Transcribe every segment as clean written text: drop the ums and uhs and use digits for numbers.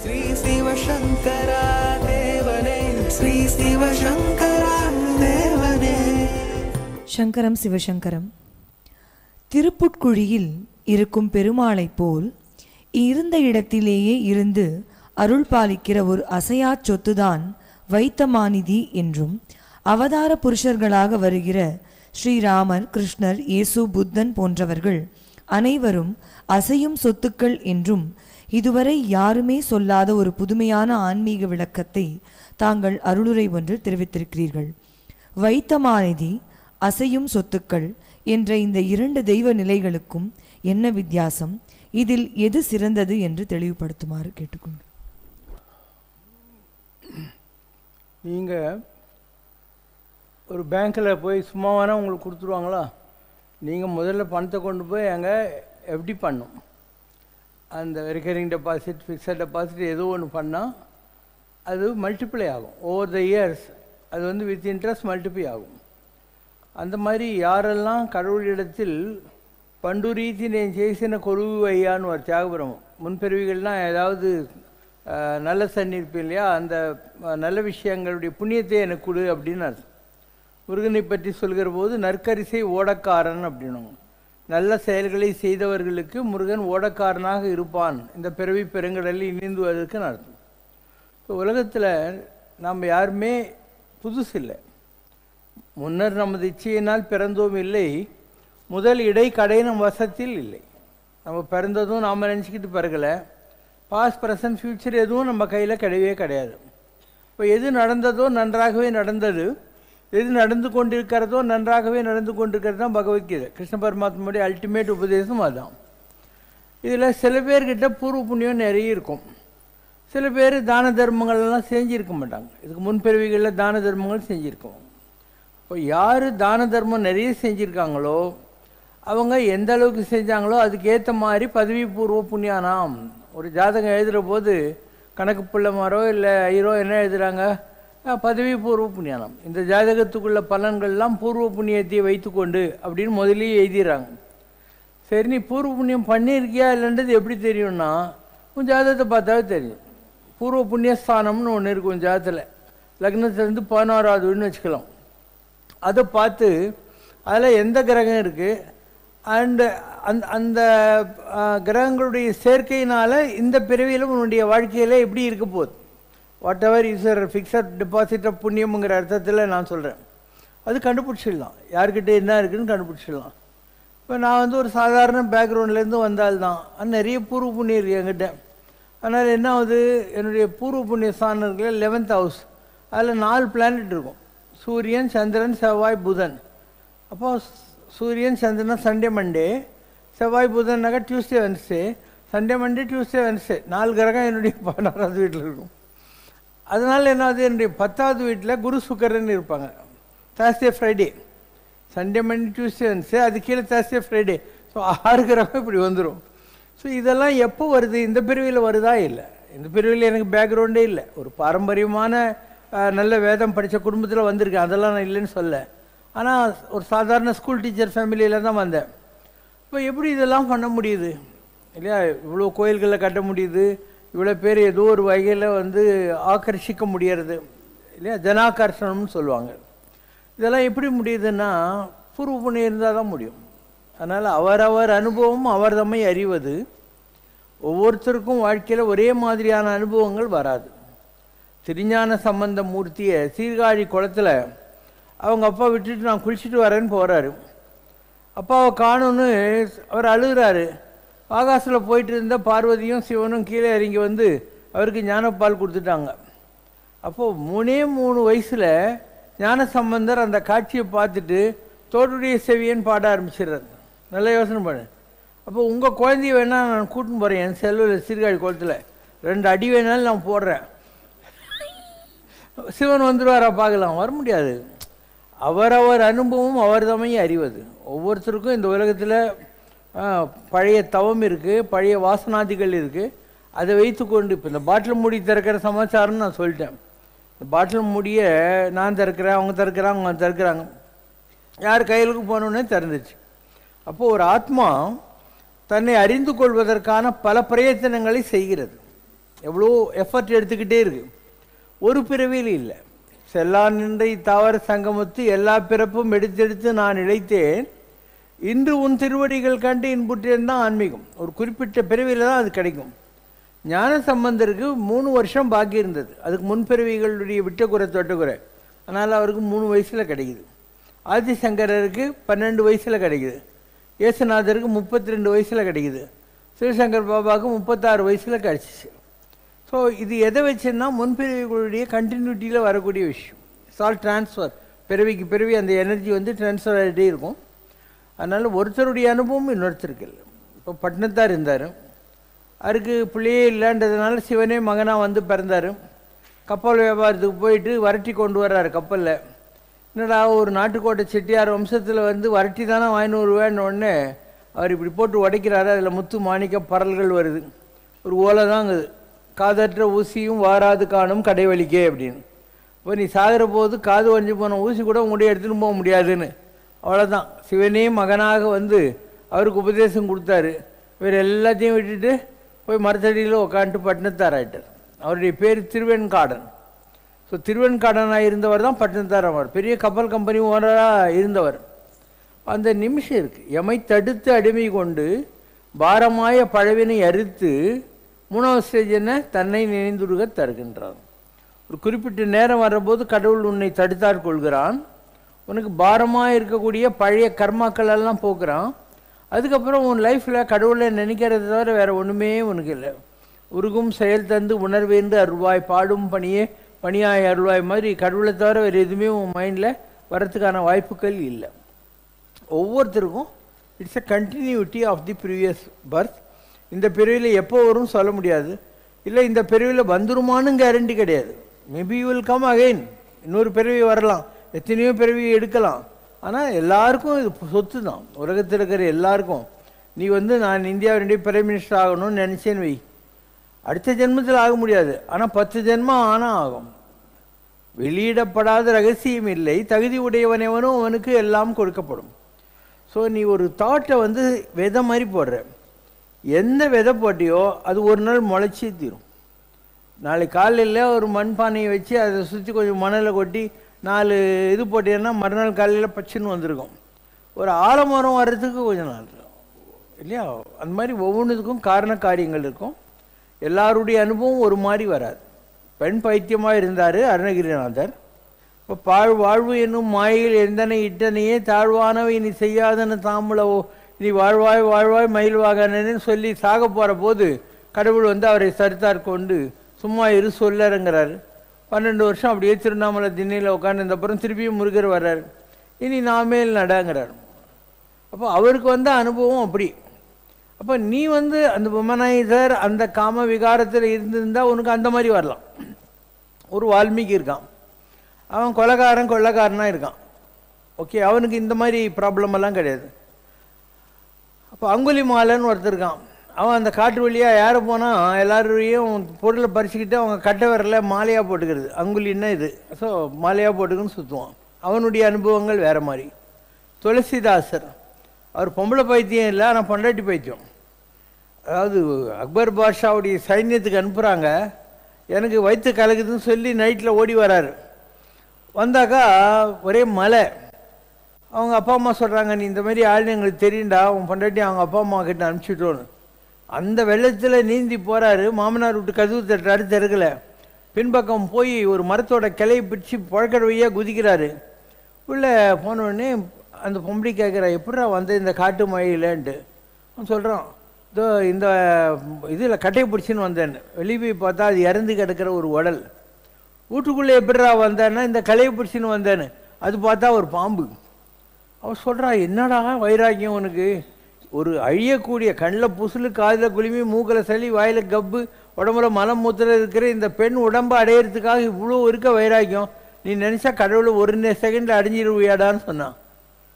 ஸ்ரீ சிவசங்கரா தேவனே, ஸ்ரீ சிவசங்கரா தேவனே. சங்கரம் சிவசங்கரம். திருப்புட்குழியில் இருக்கும் பெருமாளைப் போல் இருந்த இடத்திலேயே இருந்து அருள் பாலிக்கிற ஒரு அசையா சொத்துதான் வைத்தமாநிதி என்றும், அவதார புருஷர்களாக வருகிற ஸ்ரீராமர், கிருஷ்ணர், இயேசு, புத்தன் போன்றவர்கள் அனைவரும் அசையும் சொத்துக்கள் என்றும் இதுவரை யாருமே சொல்லாத ஒரு புதுமையான ஆன்மீக விளக்கத்தை தாங்கள் அருளுரை ஒன்று தெரிவித்திருக்கிறீர்கள். வைத்தமாநிதி, அசையும் சொத்துக்கள் என்ற இந்த இரண்டு தெய்வ நிலைகளுக்கும் என்ன வித்தியாசம்? இதில் எது சிறந்தது என்று தெளிவுபடுத்துமாறு கேட்டுக்கொண்டு. நீங்கள் ஒரு பேங்க்கில் போய் சும்மாவானா உங்களுக்கு கொடுத்துருவாங்களா? நீங்கள் முதல்ல பணத்தை கொண்டு போய் அங்கே எப்படி பண்ணும், அந்த ரெக்கரிங் டெபாசிட், ஃபிக்ஸட் டெபாசிட் ஏதோ ஒன்று பண்ணால் அது மல்டிப்ளை ஆகும். ஓவர் த இயர்ஸ் அது வந்து வித் இன்ட்ரெஸ்ட் மல்டிப்ளை ஆகும். அந்த மாதிரி யாரெல்லாம் கடவுளிடத்தில் பண்டுரீதி நான் చేసిన கொருவு ஐயான்னு ஒரு தியாகபுரம், முன்பிறவிகள்லாம் ஏதாவது நல்ல சன்னிருப்பு இல்லையா, அந்த நல்ல விஷயங்களுடைய புண்ணியத்தை எனக்கு கொடு அப்படின்னு அர்த்தம். முருகனை பற்றி சொல்கிற போது நற்கரிசை ஓடக்காரன் அப்படின்னும், நல்ல செயல்களை செய்தவர்களுக்கு முருகன் ஓடக்காரனாக இருப்பான் இந்த பிறவி பெருங்கடலில் நீந்துவதற்கு அர்த்தம். ஸோ உலகத்தில் நாம் யாருமே புதுசு இல்லை. முன்னர் நமது இச்சையினால் பிறந்தோம் இல்லை, முதல் இடை கடை நம் வசத்தில் இல்லை. நம்ம பிறந்ததும் நாம் நினச்சிக்கிட்டு பிறகலை, பாஸ்ட் ப்ரெசன்ட் ஃப்யூச்சர் எதுவும் நம்ம கையில் கிடையவே கிடையாது. இப்போ எது நடந்ததோ நன்றாகவே நடந்தது, எது நடந்து கொண்டிருக்கிறதோ நன்றாகவே நடந்து கொண்டிருக்கிறது தான் பகவத்கீதை. கிருஷ்ண பரமாத்மாவுடைய அல்டிமேட் உபதேசம் அதுதான். இதில் சில பேர்கிட்ட பூர்வ புண்ணியம் நிறைய இருக்கும், சில பேர் தான தர்மங்கள்லாம் செஞ்சுருக்க மாட்டாங்க. இதுக்கு முன்பிறவிகளில் தான தர்மங்கள் செஞ்சுருக்கோம். இப்போ யார் தான தர்மம் நிறைய செஞ்சுருக்காங்களோ அவங்க எந்த அளவுக்கு செஞ்சாங்களோ அதுக்கேற்ற மாதிரி பதவி பூர்வ புண்ணியானாம். ஒரு ஜாதகம் எழுதுகிற போது கணக்கு பிள்ளைமாரோ இல்லை ஐயரோ என்ன எழுதுகிறாங்க, பதவி பூர்வ புண்ணியானம், இந்த ஜாதகத்துக்குள்ள பலன்கள்லாம் பூர்வ புண்ணியத்தை வைத்துக்கொண்டு அப்படின்னு முதலே எழுதிடுறாங்க. சரி, நீ பூர்வ புண்ணியம் பண்ணியிருக்கியா இல்லைன்றது எப்படி தெரியும்னா உன் ஜாதகத்தை பார்த்தாவே தெரியும். பூர்வ புண்ணியஸ்தானம்னு ஒன்று இருக்கும் உன் ஜாதகத்தில், லக்னத்துலேருந்து 16வது வீடுன்னு வச்சுக்கலாம். அதை பார்த்து அதில் எந்த கிரகம் இருக்குது அண்டு அந்த கிரகங்களுடைய சேர்க்கையினால் இந்த பிறவியிலும் உன்னுடைய வாழ்க்கையில் எப்படி இருக்க போகுது, whatever is fixed deposit of புண்ணியம்ங்கிற அர்த்தத்தில் நான் சொல்கிறேன். அது கண்டுபிடிச்சிடலாம், யார்கிட்ட என்ன இருக்குதுன்னு கண்டுபிடிச்சிடலாம். இப்போ நான் வந்து ஒரு சாதாரண பேக்ரவுண்ட்லேருந்து வந்தால்தான், அது நிறைய பூர்வ புண்ணியம் இருக்குது என்கிட்ட. அதனால் என்ன ஆகுது, என்னுடைய பூர்வ புண்ணிய ஸ்தானத்தில் 11th ஹவுஸ், அதில் 4 பிளானட் இருக்கும், சூரியன், சந்திரன், செவ்வாய், புதன். அப்போ சூரியன் சந்திரன் சண்டே மண்டே, செவ்வாய் புதன்னாக்கா Tuesday Wednesday, Sunday Monday Tuesday Wednesday, 4 கிரகம் என்னுடைய 16வது வீட்டில் இருக்கும். அதனால் என்னாவது என்னுடைய 10வது வீட்டில் குரு சுக்கரன் இருப்பாங்க, Thursday Friday, Sunday Monday Tuesday Wednesday, அது கீழே தேர்ஸ்டே ஃப்ரைடே. ஸோ 6 கிரகம் இப்படி வந்துடும். ஸோ இதெல்லாம் எப்போ வருது, இந்த பிரிவில் வருதா? இல்லை, இந்த பிரிவில் எனக்கு பேக்ரவுண்டே இல்லை. ஒரு பாரம்பரியமான நல்ல வேதம் படித்த குடும்பத்தில் வந்திருக்கேன், அதெல்லாம் நான் இல்லைன்னு சொல்ல. ஆனால் ஒரு சாதாரண ஸ்கூல் டீச்சர் ஃபேமிலியில் தான் வந்தேன். இப்போ எப்படி இதெல்லாம் பண்ண முடியுது இல்லையா? இவ்வளோ கோயில்களில் கட்ட முடியுது, இவ்வளோ பேர் ஏதோ ஒரு வகையில் வந்து ஆக்கர்ஷிக்க முடியறது இல்லையா, ஜனாகர்ஷணம்னு சொல்லுவாங்க. இதெல்லாம் எப்படி முடியுதுன்னா பூர்வ புண்ணியம் இருந்தால் தான் முடியும். அதனால் அவரவர் அனுபவம் அவர் தம்மை அறிவது. ஒவ்வொருத்தருக்கும் வாழ்க்கையில் ஒரே மாதிரியான அனுபவங்கள் வராது. திருஞான சம்பந்த மூர்த்தியை சீர்காழி குளத்தில் அவங்க அப்பா விட்டுட்டு நான் குளிச்சுட்டு வரேன்னு போகிறாரு. அப்பாவை காணுன்னு அவர் அழுகிறாரு. ஆகாசில் போயிட்டு இருந்த பார்வதியும் சிவனும் கீழே இறங்கி வந்து அவருக்கு ஞானப்பால் கொடுத்துட்டாங்க. அப்போது 3 வயசில் ஞான சம்பந்தர் அந்த காட்சியை பார்த்துட்டு தோடுடைய செவியன் பாட ஆரம்பிச்சிடுறாரு. நல்லா யோசனை பண்ணு. அப்போ உங்கள் குழந்தைய வேணால் நான் கூட்டின்னு போகிறேன், என் செல்வில் சீர்காழி குளத்தில் 2 அடி வேணாலும் நான் போடுறேன், சிவன் வந்துடுவாரா பார்க்கலாம். வர முடியாது. அவரவர் அனுபவம் அவர் தம்மை அறிவது. ஒவ்வொருத்தருக்கும் இந்த உலகத்தில் பழைய தவம் இருக்குது, பழைய வாசனாதிகள் இருக்குது. அதை வைத்துக்கொண்டு இப்போ இந்த பாட்டில் மூடி திறக்கிற சமாச்சாரம்னு நான் சொல்லிட்டேன். இந்த பாட்டில் மூடியை நான் திறக்கிறேன், அவங்க திறக்கிறாங்க, அவங்க திறக்கிறாங்க, யார் கையிலுக்கு போனோன்னே திறந்துச்சு. அப்போது ஒரு ஆத்மா தன்னை அறிந்து கொள்வதற்கான பல பிரயத்தனங்களை செய்கிறது. எவ்வளோ எஃபர்ட் எடுத்துக்கிட்டே இருக்கு. ஒரு பிறவியில் இல்லை. செல்லா நின்றை தாவர சங்கமத்து எல்லா பிறப்பும் எடுத்தெடுத்து நான் இழைத்தேன், இன்று உன் திருவடிகள் கண்டு இன்புற்றேன் தான் ஆன்மீகம். ஒரு குறிப்பிட்ட பிறவியில் தான் அது கிடைக்கும். ஞான சம்பந்தருக்கு 3 வருஷம் பாக்கி இருந்தது. அதுக்கு முன்பிறவிகளுடைய விட்டக்குறை தொட்டக்குறை, அதனால் அவருக்கு 3 வயசில் கிடைக்குது. ஆதிசங்கரருக்கு 12 வயசில் கிடைக்குது. இயேசுநாதருக்கு 32 வயசில் கிடைக்குது. சிவசங்கர் பாபாவுக்கு 36 வயசில் கிடச்சிச்சு. ஸோ இது எதை வச்சுன்னா முன்பிறவிகளுடைய கண்டினியூட்டியில் வரக்கூடிய விஷயம். It's all transfer. பிறவிக்கு பிறவி அந்த எனர்ஜி வந்து ட்ரான்ஸ்ஃபர் ஆகிட்டே இருக்கும். அதனால் ஒருத்தருடைய அனுபவம் இன்னொருத்தருக்கு இல்லை. இப்போ பட்டினத்தார் இருந்தார், அவருக்கு பிள்ளையே இல்லைன்றதுனால சிவனே மகனாக வந்து பிறந்தார். கப்பல் வியாபாரத்துக்கு போயிட்டு வரட்டி கொண்டு வர்றாரு கப்பலில். என்னடா ஒரு நாட்டுக்கோட்டை செட்டியார் வம்சத்தில் வந்து வரட்டி தானே வாங்கின்னு வருவேன்னு உடனே அவர் இப்படி போட்டு உடைக்கிறாரு. அதில் முத்து மாணிக்க பரல்கள் வருது. ஒரு ஓலை தாங்குது, காதற்ற ஊசியும் வாராது காணும் கடைவழிக்கே அப்படின்னு. இப்போ நீ சாகிற போது காது வஞ்சி போன ஊசி கூட உங்களுடைய எடுத்துகிட்டு போக முடியாதுன்னு. அவ்வளோதான். சிவனே மகனாக வந்து அவருக்கு உபதேசம் கொடுத்தாரு. இவர் எல்லாத்தையும் விட்டுட்டு போய் மரத்தடியில் உட்காந்துட்டு பட்டினத்தார் ஆகிட்டார். அவருடைய பேர் திருவெண்காடன். ஸோ திருவெண்காடனாக இருந்தவர் தான் பட்டினத்தார். அவர் பெரிய கப்பல் கம்பெனி ஓனராக இருந்தவர். அந்த நிமிஷம் இருக்குது. எமை தடுத்து அடிமை கொண்டு பாரமாய பழவினை அறுத்து 3வது ஸ்டேஜ் என்ன, தன்னை நினைந்துருக தருகின்றார். ஒரு குறிப்பிட்ட நேரம் வரும்போது கடவுள் உன்னை தடுத்தாற் கொள்கிறான். உனக்கு பாரமாக இருக்கக்கூடிய பழைய கர்மாக்கள் எல்லாம் போக்குறான். அதுக்கப்புறம் உன் லைஃப்பில் கடவுளை நினைக்கிறத தவிர வேறு ஒன்றுமே உனக்கு இல்லை. உருகும் செயல் தந்து உணர்வேந்து அருள்வாய், பாடும் பணியே பணியாய் அருள்வாய் மாதிரி கடவுளை தவிர வேறு எதுவுமே உன் மைண்டில் வரத்துக்கான வாய்ப்புகள் இல்லை. ஒவ்வொருத்தருக்கும் it's a continuity of the previous birth. இந்த பிறவியில் எப்போ வரும் சொல்ல முடியாது. இல்லை இந்த பிறவியில் வந்துருமானு கேரண்டி கிடையாது. Maybe you will come again. இன்னொரு பிறவி வரலாம், எத்தனையோ பிறவி எடுக்கலாம். ஆனால் எல்லாருக்கும் இது சொத்து தான். உலகத்தில் இருக்கிற எல்லாருக்கும் நீ வந்து நான் இந்தியாவுடைய பிரைம் மினிஸ்டர் ஆகணும்னு நினச்சேன்னு வை, அடுத்த ஜென்மத்தில் ஆக முடியாது. ஆனால் 10 ஜென்மம் ஆனால் ஆகும். வெளியிடப்படாத ரகசியம் இல்லை. தகுதி உடையவனவனும் அவனுக்கு எல்லாம் கொடுக்கப்படும். ஸோ நீ ஒரு தாட்டை வந்து விதை மாதிரி போடுற. எந்த விதை போட்டியோ அது ஒரு நாள் முளைச்சி தீரும். நாளைக்கு காலையில் ஒரு மண்பானையை வச்சு அதை சுற்றி கொஞ்சம் மணலை கொட்டி 4 இது போட்டீங்கன்னா மறுநாள் காலையில் பச்சுன்னு வந்திருக்கும். ஒரு ஆலமரம் வர்றதுக்கு கொஞ்சம் நாள் இல்லையா? அந்த மாதிரி ஒவ்வொன்றுக்கும் காரண காரியங்கள் இருக்கும். எல்லாருடைய அனுபவம் ஒரு மாதிரி வராது. பெண் பைத்தியமாக இருந்தார் அருணகிரிநாதர். இப்போ வாழ்வு என்னும் மாயில் எந்தனை இட்டனையே தாழ்வானவை நீ செய்யாதன்னு தாம்பளவோ நீ வாழ்வாய் வாழ்வாய் மயில் வாகனன்னு சொல்லி சாக போகிற போது கடவுள் வந்து அவரை சரித்தார் கொண்டு சும்மா இரு சொல்லறங்கிறாரு. 12 வருஷம் அப்படியே திருவண்ணாமலை திண்ணையில் உட்காந்துருந்தப்புறம் திருப்பியும் முருகர் வர்றார். இனி நாமேல் நடங்கிறார். அப்போ அவருக்கு வந்த அனுபவம் அப்படி. அப்போ நீ வந்து அந்த பொம்மனாயிசர் அந்த காம விகாரத்தில் இருந்திருந்தால் உனக்கு அந்த மாதிரி வரலாம். ஒரு வால்மீகி இருக்கான், அவன் கொள்ளைக்காரனாக இருக்கான். ஓகே, அவனுக்கு இந்த மாதிரி ப்ராப்ளம் எல்லாம் கிடையாது. அப்போ அங்குலி மாலைன்னு ஒருத்தர் இருக்கான். அவன் அந்த காட்டு வழியாக யாரை போனால் எல்லாரையும் பொருளை பறிச்சுக்கிட்டு அவங்க கட்டை விரல மாலையாக போட்டுக்கிறது. அங்குலின்னா இது. ஸோ மாலையாக போட்டுக்குன்னு சுற்றுவான். அவனுடைய அனுபவங்கள் வேறு மாதிரி. துளசிதாசர் அவர் பொம்பளை பைத்தியம் இல்லை, ஆனால் பொண்டாட்டி பைத்தியம். அதாவது அக்பர் பாஷாவுடைய சைன்யத்துக்கு அனுப்புகிறாங்க. எனக்கு வயிற்று கலக்குதுன்னு சொல்லி நைட்டில் ஓடி வராரு. வந்தாக்கா ஒரே மலை. அவங்க அப்பா அம்மா சொல்கிறாங்க, நீ இந்த மாதிரி ஆள் எங்களுக்கு தெரியுண்டா, அவன் பொண்டாட்டி அவங்க அப்பா அம்மா கிட்ட அனுப்பிச்சுட்டோன்னு. அந்த வெள்ளத்தில் நீந்தி போகிறாரு. மாமனார் விட்டு கதவு தட்டுறாரு, திறக்கலை. பின்பக்கம் போய் ஒரு மரத்தோட கிளையை பிடிச்சி புழக்கடவையாக குதிக்கிறாரு. உள்ளே போனோடனே அந்த பொம்பளை கேட்குறா, எப்படா வந்து இந்த காட்டு மழையிலன்ட்டு. அவன் சொல்கிறான், இதோ இந்த இதில் கட்டையை பிடிச்சின்னு வந்தேன்னு. வெளியே போய் பார்த்தா அது இறந்து கிடக்கிற ஒரு உடல். வீட்டுக்குள்ளே எப்படா வந்தேன்னா இந்த கலையை பிடிச்சின்னு வந்தேன்னு. அது பார்த்தா ஒரு பாம்பு. அவன் சொல்கிறா, என்னடா வைராக்கியம் உனக்கு, ஒரு அழியக்கூடிய கண்ணில் புசுலு காதில் குளிமி மூக்கில் சளி வாயில் கப்பு உடம்புல மலம் மூத்திர இருக்கிற இந்த பெண் உடம்பு அடையிறதுக்காக இவ்வளோ இருக்க வைராக்கியம், நீ நினச்சா கடவுளை 1 செகண்டில் அடைஞ்சிருவியாடான்னு சொன்னான்.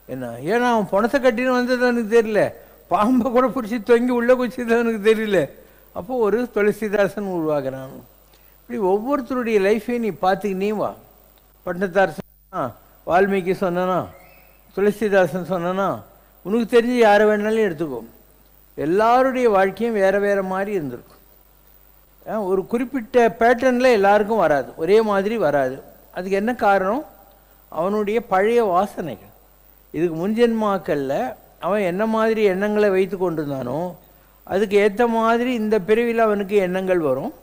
என்ன ஏன்னா அவன் பணத்தை கட்டின்னு வந்தது எனக்கு தெரியல, பாம்பை கூட பிடிச்சி தொங்கி உள்ளே குச்சிதான் எனக்கு தெரியல. அப்போது ஒரு துளசிதாசன் உருவாகிறான். இப்படி ஒவ்வொருத்தருடைய லைஃப்பையும் நீ பார்த்துக்கினே வா. பட்டினத்தார் சொன்னா, வால்மீகி சொன்னா, துளசிதாசன் சொன்னா, உனக்கு தெரிஞ்சு யாரை வேணாலும் எடுத்துக்கோ. எல்லாருடைய வாழ்க்கையும் வேறு வேறு மாதிரி இருந்திருக்கும். ஒரு குறிப்பிட்ட பேட்டர்னில் எல்லாருக்கும் வராது, ஒரே மாதிரி வராது. அதுக்கு என்ன காரணம்? அவனுடைய பழைய வாசனைகள். இதுக்கு முன்ஜென்மாக்களில் அவன் என்ன மாதிரி எண்ணங்களை வைத்து கொண்டிருந்தானோ அதுக்கு ஏற்ற மாதிரி இந்த பிறவியில் அவனுக்கு எண்ணங்கள் வரும்.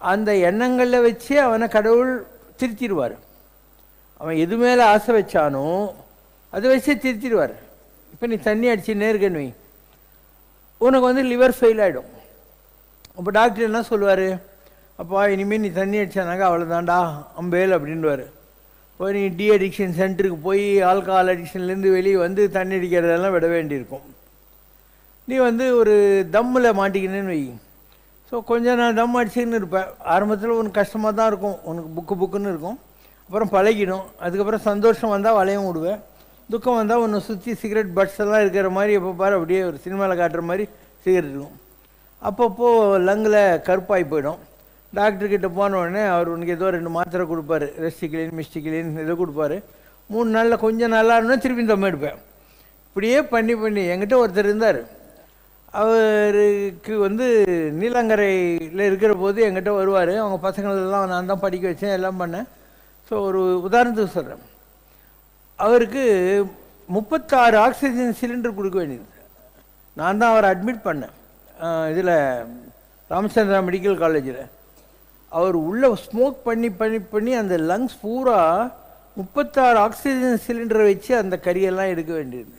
அந்த எண்ணங்களில் வச்சு அவனை கடவுள் திருத்திடுவார். அவன் எது மேலே ஆசை வச்சானோ அதை வச்சு திருத்திடுவார். இப்போ நீ தண்ணி அடிச்சுன்னே இருக்கன்னு வை, உனக்கு லிவர் ஃபெயில் ஆகிடும். அப்போ டாக்டர் என்ன சொல்லுவார்? அப்பா இனிமேல் நீ தண்ணி அடித்தானாக்கா அவ்வளோதான்டா அம்பேல் அப்படின்வார். இப்போ நீ டி அடிக்ஷன் சென்டருக்கு போய் ஆல்கஹால் அடிக்ஷன்லேருந்து வெளியே தண்ணி அடிக்கிறதெல்லாம் விட வேண்டியிருக்கும். நீ ஒரு தம்மில் மாட்டிக்கினேன்னு வை. ஸோ கொஞ்சம் நான் தம் அடிச்சுன்னு இருப்பேன். ஆரம்பத்தில் உனக்கு கஷ்டமாக தான் இருக்கும், உனக்கு புக்குன்னு இருக்கும். அப்புறம் பழகிடும். அதுக்கப்புறம் சந்தோஷம் வந்தால் வளையம் விடுவேன், துக்கம் வந்தால் உன்னை சுற்றி சிகரெட் பட்ஸ் எல்லாம் இருக்கிற மாதிரி எப்போ பாரு அப்படியே ஒரு சினிமாவில் காட்டுற மாதிரி சிகரெட் இருக்கும். அப்பப்போ லங்கில் கருப்பாகி போயிடும். டாக்டர்கிட்ட போன உடனே அவர் உனக்கு ஏதோ 2 மாத்திரை கொடுப்பாரு, ரெஸ்டிகிலின் மிஸ்டிகிலின் ஏதோ கொடுப்பாரு. 3 நாளில் கொஞ்சம் நல்லா இருந்தால் திருப்பி தம் எடுப்பேன். இப்படியே பண்ணி என்கிட்ட ஒருத்தர் இருந்தார். அவருக்கு நீலங்கரையில் இருக்கிற போது என்கிட்ட வருவார். அவங்க பசங்களெல்லாம் நான் தான் படிக்க வச்சேன், எல்லாம் பண்ணேன். ஸோ ஒரு உதாரணத்துக்கு சொல்கிறேன். அவருக்கு 36 ஆக்சிஜன் சிலிண்டர் கொடுக்க வேண்டியது. நான் தான் அவரை அட்மிட் பண்ணேன் இதில் ராமச்சந்திரா மெடிக்கல் காலேஜில். அவர் உள்ளே ஸ்மோக் பண்ணி அந்த லங்ஸ் பூரா 36 ஆக்சிஜன் சிலிண்டரை வச்சு அந்த கரியெல்லாம் எடுக்க வேண்டியது.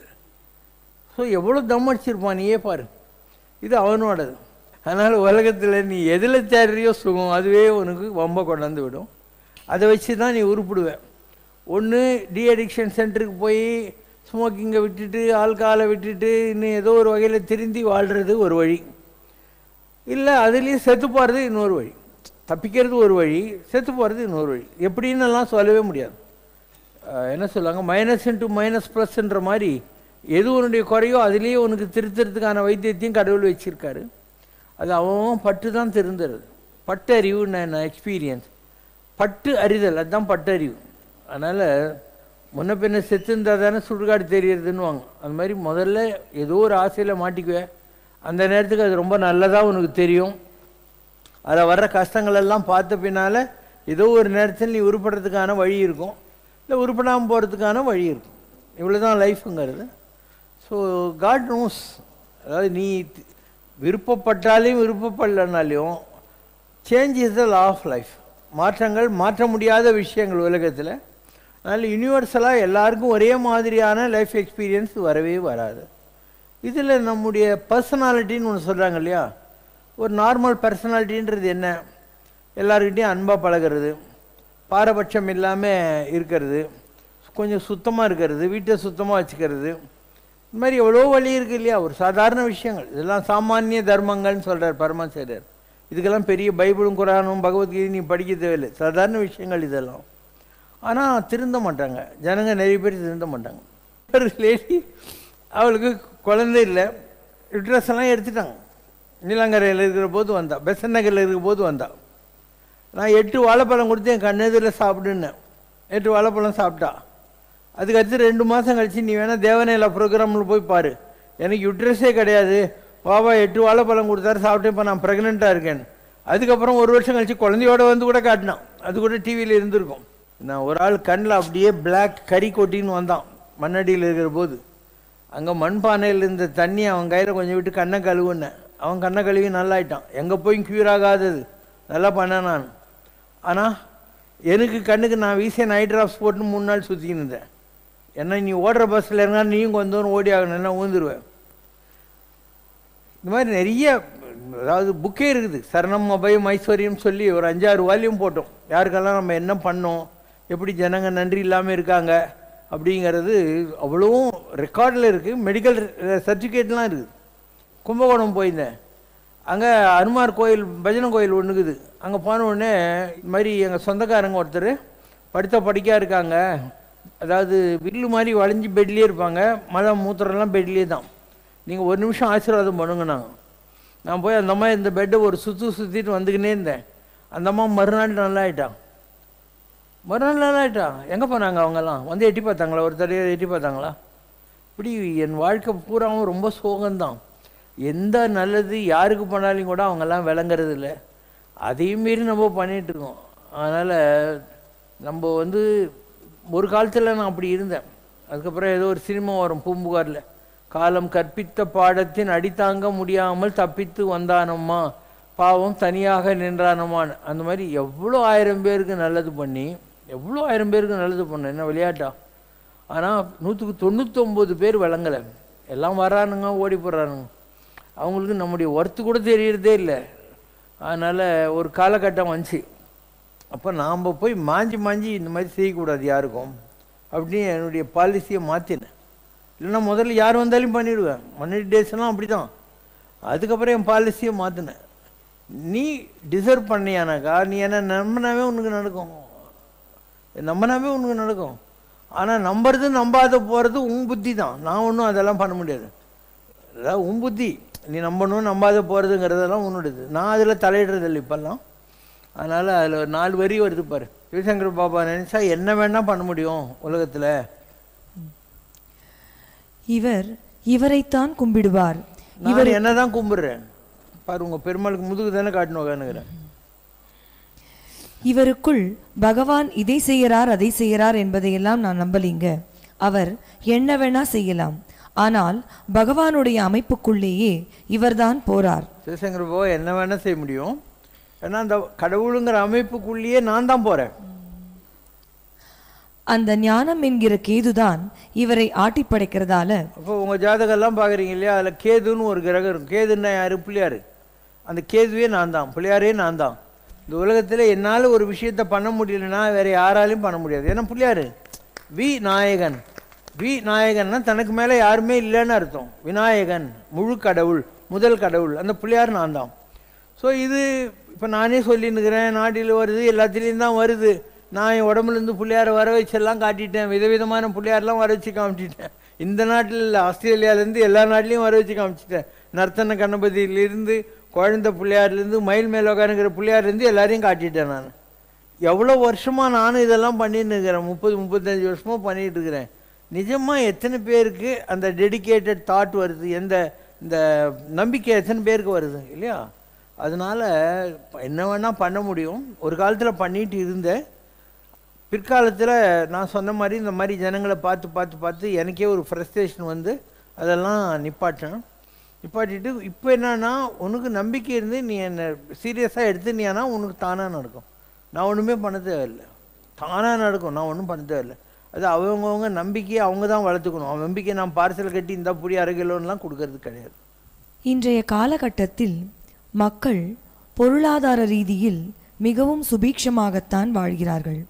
ஸோ எவ்வளோ தம் அடிச்சிருப்பான் நீயே பாரு. இது அவனோடது. அதனால் உலகத்தில் நீ எதில் தேடுறியோ சுகம் அதுவே உனக்கு வம்ப கொண்டாந்து விடும். அதை வச்சு தான் நீ உருப்பிடுவேன். ஒன்று டி அடிக்ஷன் சென்டருக்கு போய் ஸ்மோக்கிங்கை விட்டுட்டு ஆல்கஹாலை விட்டுட்டு இன்னும் ஏதோ ஒரு வகையில் திருந்தி வாழ்கிறது ஒரு வழி, இல்லை அதுலேயும் செத்து போகிறது இன்னொரு வழி. தப்பிக்கிறது ஒரு வழி, செத்து போகிறது இன்னொரு வழி. எப்படின்னெல்லாம் சொல்லவே முடியாது. என்ன சொல்லுவாங்க, மைனஸ் இன்ட்டு மைனஸ் ப்ளஸ்ன்ற மாதிரி எது உன்னுடைய குறையோ அதுலேயே உனக்கு திருத்துறதுக்கான வைத்தியத்தையும் கடவுள் வச்சுருக்காரு. அது அவன் பட்டு தான் திருந்துறது. பட்டு அறிவுன்னு என்ன எக்ஸ்பீரியன்ஸ், பட்டு அறிதல், அதுதான் பட்டு அறிவு. அதனால் முன்ன பின்ன செத்து இருந்தால் தானே சுடுகாடு தெரியறதுன்னுவாங்க. அது மாதிரி முதல்ல ஏதோ ஒரு ஆசையில் மாட்டிக்குவேன். அந்த நேரத்துக்கு அது ரொம்ப நல்லதாக உனக்கு தெரியும். அதில் வர்ற கஷ்டங்களெல்லாம் பார்த்த பின்னால் ஏதோ ஒரு நேரத்தில் நீ உருப்படுறதுக்கான வழி இருக்கும், இல்லை உருப்படாமல் போகிறதுக்கான வழி இருக்கும். இவ்வளோ தான் லைஃபுங்கிறது. So God knows. அதாவது நீ விருப்பப்பட்டாலையும் விருப்பப்படலைனாலையும் change is the law of life. மாற்றங்கள் மாற்ற முடியாத விஷயங்கள் உலகத்தில். அதனால் யூனிவர்சலாக எல்லாருக்கும் ஒரே மாதிரியான லைஃப் எக்ஸ்பீரியன்ஸ் வரவே வராது. இதில் நம்முடைய பர்சனாலிட்டின்னு ஒன்று சொல்கிறாங்க இல்லையா, ஒரு நார்மல் பர்சனாலிட்டின்றது என்ன? எல்லாருக்கிட்டையும் அன்பாக பழகிறது, பாரபட்சம் இல்லாமல் இருக்கிறது, கொஞ்சம் சுத்தமாக இருக்கிறது, வீட்டை சுத்தமாக வச்சுக்கிறது, இந்த மாதிரி எவ்வளோ வழி இருக்குது இல்லையா. ஒரு சாதாரண விஷயங்கள், இதெல்லாம் சாமானிய தர்மங்கள்னு சொல்கிறார் பரமசேரர். இதுக்கெல்லாம் பெரிய பைபிளும் குரானும் பகவத்கீதை நீ படிக்க தேவையில்லை, சாதாரண விஷயங்கள் இதெல்லாம். ஆனால் திருந்த மாட்டாங்க ஜனங்க, நிறைய பேர் திருந்த மாட்டாங்க. ஒரு லேடி, அவளுக்கு குழந்தை இல்லை, ட்ரெஸ் எல்லாம் எடுத்துட்டாங்க. நீலங்கரையில் இருக்கிற போது வந்தா, பெசன் நகரில் இருக்கிற போது வந்தா. நான் 8 வாழைப்பழம் கொடுத்து என் கண்ணெதிரில் சாப்பிடுன்னேன். 8 வாழைப்பழம் சாப்பிட்டா. அதுக்கடுத்து 2 மாதம் கழிச்சு நீ வேணால் தேவநேலா ப்ரோக்ராமில் போய் பாரு, எனக்கு யுட்ரஸே கிடையாது, பாபா 8 வாழைப்பழம் கொடுத்தாரு சாப்பிட்டு இப்போ நான் ப்ரெக்னெண்ட்டாக இருக்கேன். அதுக்கப்புறம் 1 வருஷம் கழிச்சு குழந்தையோட கூட காட்டினான். அது கூட டிவியில் இருந்திருக்கும். நான் ஒரு ஆள் கண்ணில் அப்படியே பிளாக் கறி கொட்டின்னு வந்தான் மண்ணடியில் இருக்கிற போது. அங்கே மண்பானையில் இருந்த தண்ணி அவன் கையில் கொஞ்சம் விட்டு கண்ணை கழுவுன்னேன். அவன் கண்ணை கழுவி நல்லாயிட்டான். எங்கே போய் க்யூர் ஆகாதது, நல்லா பண்ணேன் நான். ஆனால் எனக்கு கண்ணுக்கு நான் வீசிய நைட் ட்ராப்ஸ் போட்டுன்னு 3 நாள் சுற்றிக்கின்னு இருந்தேன். ஏன்னா நீ ஓடுற பஸ்ஸில் இருந்தா நீயும் கொஞ்சம் ஓடி ஆகணும், என்ன ஊந்துருவேன். இந்த மாதிரி நிறைய, அதாவது புக்கே இருக்குது, சரணம் அபயம் ஐஸ்வர்யம் சொல்லி ஒரு 5-6 வால்யூம் போட்டோம். யாருக்கெல்லாம் நம்ம என்ன பண்ணோம், எப்படி ஜனங்க நன்றி இல்லாமல் இருக்காங்க அப்படிங்கிறது அவ்வளவும் ரெக்கார்டில் இருக்குது. மெடிக்கல் சர்டிஃபிகேட்லாம் இருக்குது. கும்பகோணம் போயிருந்தேன். அங்கே அனுமார் கோயில், பஜனை கோயில் ஒன்றுக்குது. அங்கே போன உடனே இது மாதிரி எங்கள் சொந்தக்காரங்க ஒருத்தர் படிக்காக இருக்காங்க. அதாவது வில்லு மாதிரி வளைஞ்சி பெட்லேயே இருப்பாங்க, மழை மூத்திரம்லாம் பெட்லேயே தான். நீங்கள் 1 நிமிஷம் ஆசீர்வாதம் பண்ணுங்க. நான் போய் அந்த அம்மா இந்த பெட்டை ஒரு சுற்றிட்டு வந்துக்கினே இருந்தேன். அந்த அம்மா மறுநாள் நல்லா ஆகிட்டான். எங்கே போனாங்க அவங்கெல்லாம்? வந்து எட்டி பார்த்தாங்களா? ஒரு தடவை எட்டி பார்த்தாங்களா? இப்படி என் வாழ்க்கை பூராவும் ரொம்ப சோகம்தான். எந்த நல்லது யாருக்கு பண்ணாலும் கூட அவங்கெல்லாம் விளங்குறது இல்லை. அதையும் மீறி நம்ம பண்ணிகிட்ருக்கோம். அதனால் நம்ம வந்து ஒரு காலத்தில் நான் அப்படி இருந்தேன். அதுக்கப்புறம் ஏதோ ஒரு சினிமா வரும் பூம்புகாரில், காலம் கற்பித்த பாடத்தின் அடித்தாங்க முடியாமல் தப்பித்து வந்தானம்மா பாவம் தனியாக நின்றானம்மான்னு. அந்த மாதிரி எவ்வளோ 1000 பேருக்கு நல்லது பண்ணி, எவ்வளோ 1000 பேருக்கு நல்லது பண்ண என்ன விளையாட்டா. ஆனால் 199 பேர் விளங்கலை. எல்லாம் வரானுங்க, ஓடி போடுறானுங்க. அவங்களுக்கு நம்முடைய ஒர்த்து கூட தெரியறதே இல்லை. அதனால் ஒரு காலகட்டம் வந்துச்சு. அப்போ நாம் போய் மாஞ்சி இந்த மாதிரி செய்யக்கூடாது யாருக்கும் அப்படின்னு என்னுடைய பாலிசியை மாற்றினேன். இல்லைன்னா முதல்ல யார் வந்தாலும் பண்ணிவிடுவேன். 100 டேஸ்லாம் அப்படி தான். அதுக்கப்புறம் என் பாலிசியை மாற்றினேன். நீ டிசர்வ் பண்ணியானாக்கா நீ என்ன நம்பினாவே உனக்கு நடக்கும், நம்பினாவே உனக்கு நடக்கும். ஆனால் நம்புறது நம்பாத போகிறது உன் புத்தி தான். நான் ஒன்றும் அதெல்லாம் பண்ண முடியாது. அதாவது உன் புத்தி, நீ நம்பணும் நம்பாத போகிறதுங்கிறதெல்லாம் உன்னுடையது. நான் அதில் தலையிடுறதில்லை இப்போல்லாம். அதனால் அதில் ஒரு 4 வரி வருது பாரு. சிவசங்கர் பாபா நினச்சா என்ன வேணால் பண்ண முடியும் உலகத்தில். இவரைத்தான் கும்பிடுவார். இவர் என்ன தான் கும்பிடுறேன் பாரு. உங்கள் பெருமாளுக்கு முதுகு தானே காட்டணும் உட்காந்துக்கிறேன். இவருக்குள் பகவான் இதை செய்யறார் அதை செய்யறார் என்பதையெல்லாம் நான் நம்பலிங்க. அவர் என்ன வேணா செய்யலாம். ஆனால் பகவானுடைய அமைப்புக்குள்ளேயே இவர்தான் போறார். சிவசங்கர் பாபா என்ன வேணா செய்ய முடியும். ஏன்னா அந்த கடவுளுங்கிற அமைப்புக்குள்ளேயே நான் தான் போறேன். அந்த ஞானம் என்கிற கேதுதான் இவரை ஆட்டி படைக்கிறதால. அப்போ உங்கள் ஜாதகம்லாம் பார்க்குறீங்க இல்லையா, அதில் கேதுன்னு ஒரு கிரகம் இருக்கும். கேதுன்னா யார்? பிள்ளையார். அந்த கேதுவே நான் தான், பிள்ளையாரே நான் தான். இந்த உலகத்தில் என்னால் ஒரு விஷயத்தை பண்ண முடியலன்னா வேறு யாராலையும் பண்ண முடியாது. ஏன்னா பிள்ளையார் விநாயகன். விநாயகன்னா தனக்கு மேலே யாருமே இல்லைன்னு அர்த்தம். விநாயகன் முழு கடவுள், முதல் கடவுள். அந்த பிள்ளையார் நான் தான். ஸோ இது இப்போ நானே சொல்லின்னுக்கிறேன், நாட்டில் வருது, எல்லாத்துலேயும் தான் வருது. நான் என் உடம்புலேருந்து பிள்ளையாரை வர வச்செல்லாம் காட்டிட்டேன். விதவிதமான பிள்ளையாரெலாம் வர வச்சு காமிச்சிட்டேன். இந்த நாட்டில் இல்லை, ஆஸ்திரேலியாவிலேருந்து எல்லா நாட்டிலையும் வர வச்சு காமிச்சிட்டேன். நர்த்தன கணபதியிலேருந்து, குழந்தை பிள்ளையார்லேருந்து, மயில் மேல் உட்காருங்கிற பிள்ளையார்லேருந்து எல்லாரையும் காட்டிட்டேன். நான் எவ்வளோ வருஷமாக நானும் இதெல்லாம் பண்ணின்னு இருக்கிறேன். 30-35 வருஷமாக பண்ணிகிட்டு இருக்கிறேன். நிஜமாக எத்தனை பேருக்கு அந்த டெடிக்கேட்டட் தாட் வருது, இந்த நம்பிக்கை எத்தனை பேருக்கு வருது இல்லையா? அதனால் என்ன வேணால் பண்ண முடியும். ஒரு காலத்தில் பண்ணிட்டு இருந்தேன். பிற்காலத்தில் நான் சொன்ன மாதிரி இந்த மாதிரி ஜனங்களை பார்த்து எனக்கே ஒரு ஃப்ரஸ்ட்ரேஷன் வந்து அதெல்லாம் நிப்பாட்டிட்டு இப்போ என்னன்னா, உனக்கு நம்பிக்கை இருந்து நீ என்னை சீரியஸாக எடுத்துனியானா உனக்கு தானாக நடக்கும். நான் ஒன்றுமே பண்ண தேவையில்லை, தானாக நடக்கும். நான் ஒன்றும் பண்ண தேவையில்லை. அது அவங்கவுங்க நம்பிக்கையை அவங்க தான் வளர்த்துக்கணும். அவன் நம்பிக்கையை நான் பார்சல் கட்டி இந்த புடி 1/2 கிலோன்னெலாம் கொடுக்கறது கிடையாது. இன்றைய காலகட்டத்தில் மக்கள் பொருளாதார ரீதியில் மிகவும் சுபீட்சமாகத்தான் வாழ்கிறார்கள்.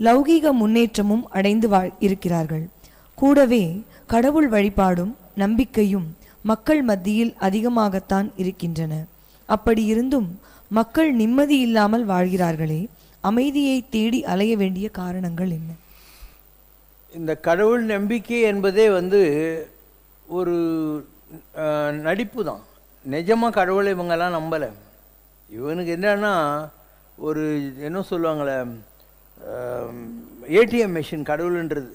லௌகீக முன்னேற்றமும் அடைந்து இருக்கிறார்கள். கூடவே கடவுள் வழிபாடும் நம்பிக்கையும் மக்கள் மத்தியில் அதிகமாகத்தான் இருக்கின்றன. அப்படி இருந்தும் மக்கள் நிம்மதி இல்லாமல் வாழ்கிறார்களே, அமைதியை தேடி அலைய வேண்டிய காரணங்கள் என்ன? இந்த கடவுள் நம்பிக்கை என்பதே வந்து ஒரு நடிப்பு தான். நிஜமாக கடவுளை இவங்கெல்லாம் நம்பலை. இவனுக்கு என்னன்னா, ஒரு என்ன சொல்லுவாங்களே, ஏடிஎம் மிஷின் கடவுள்ன்றது.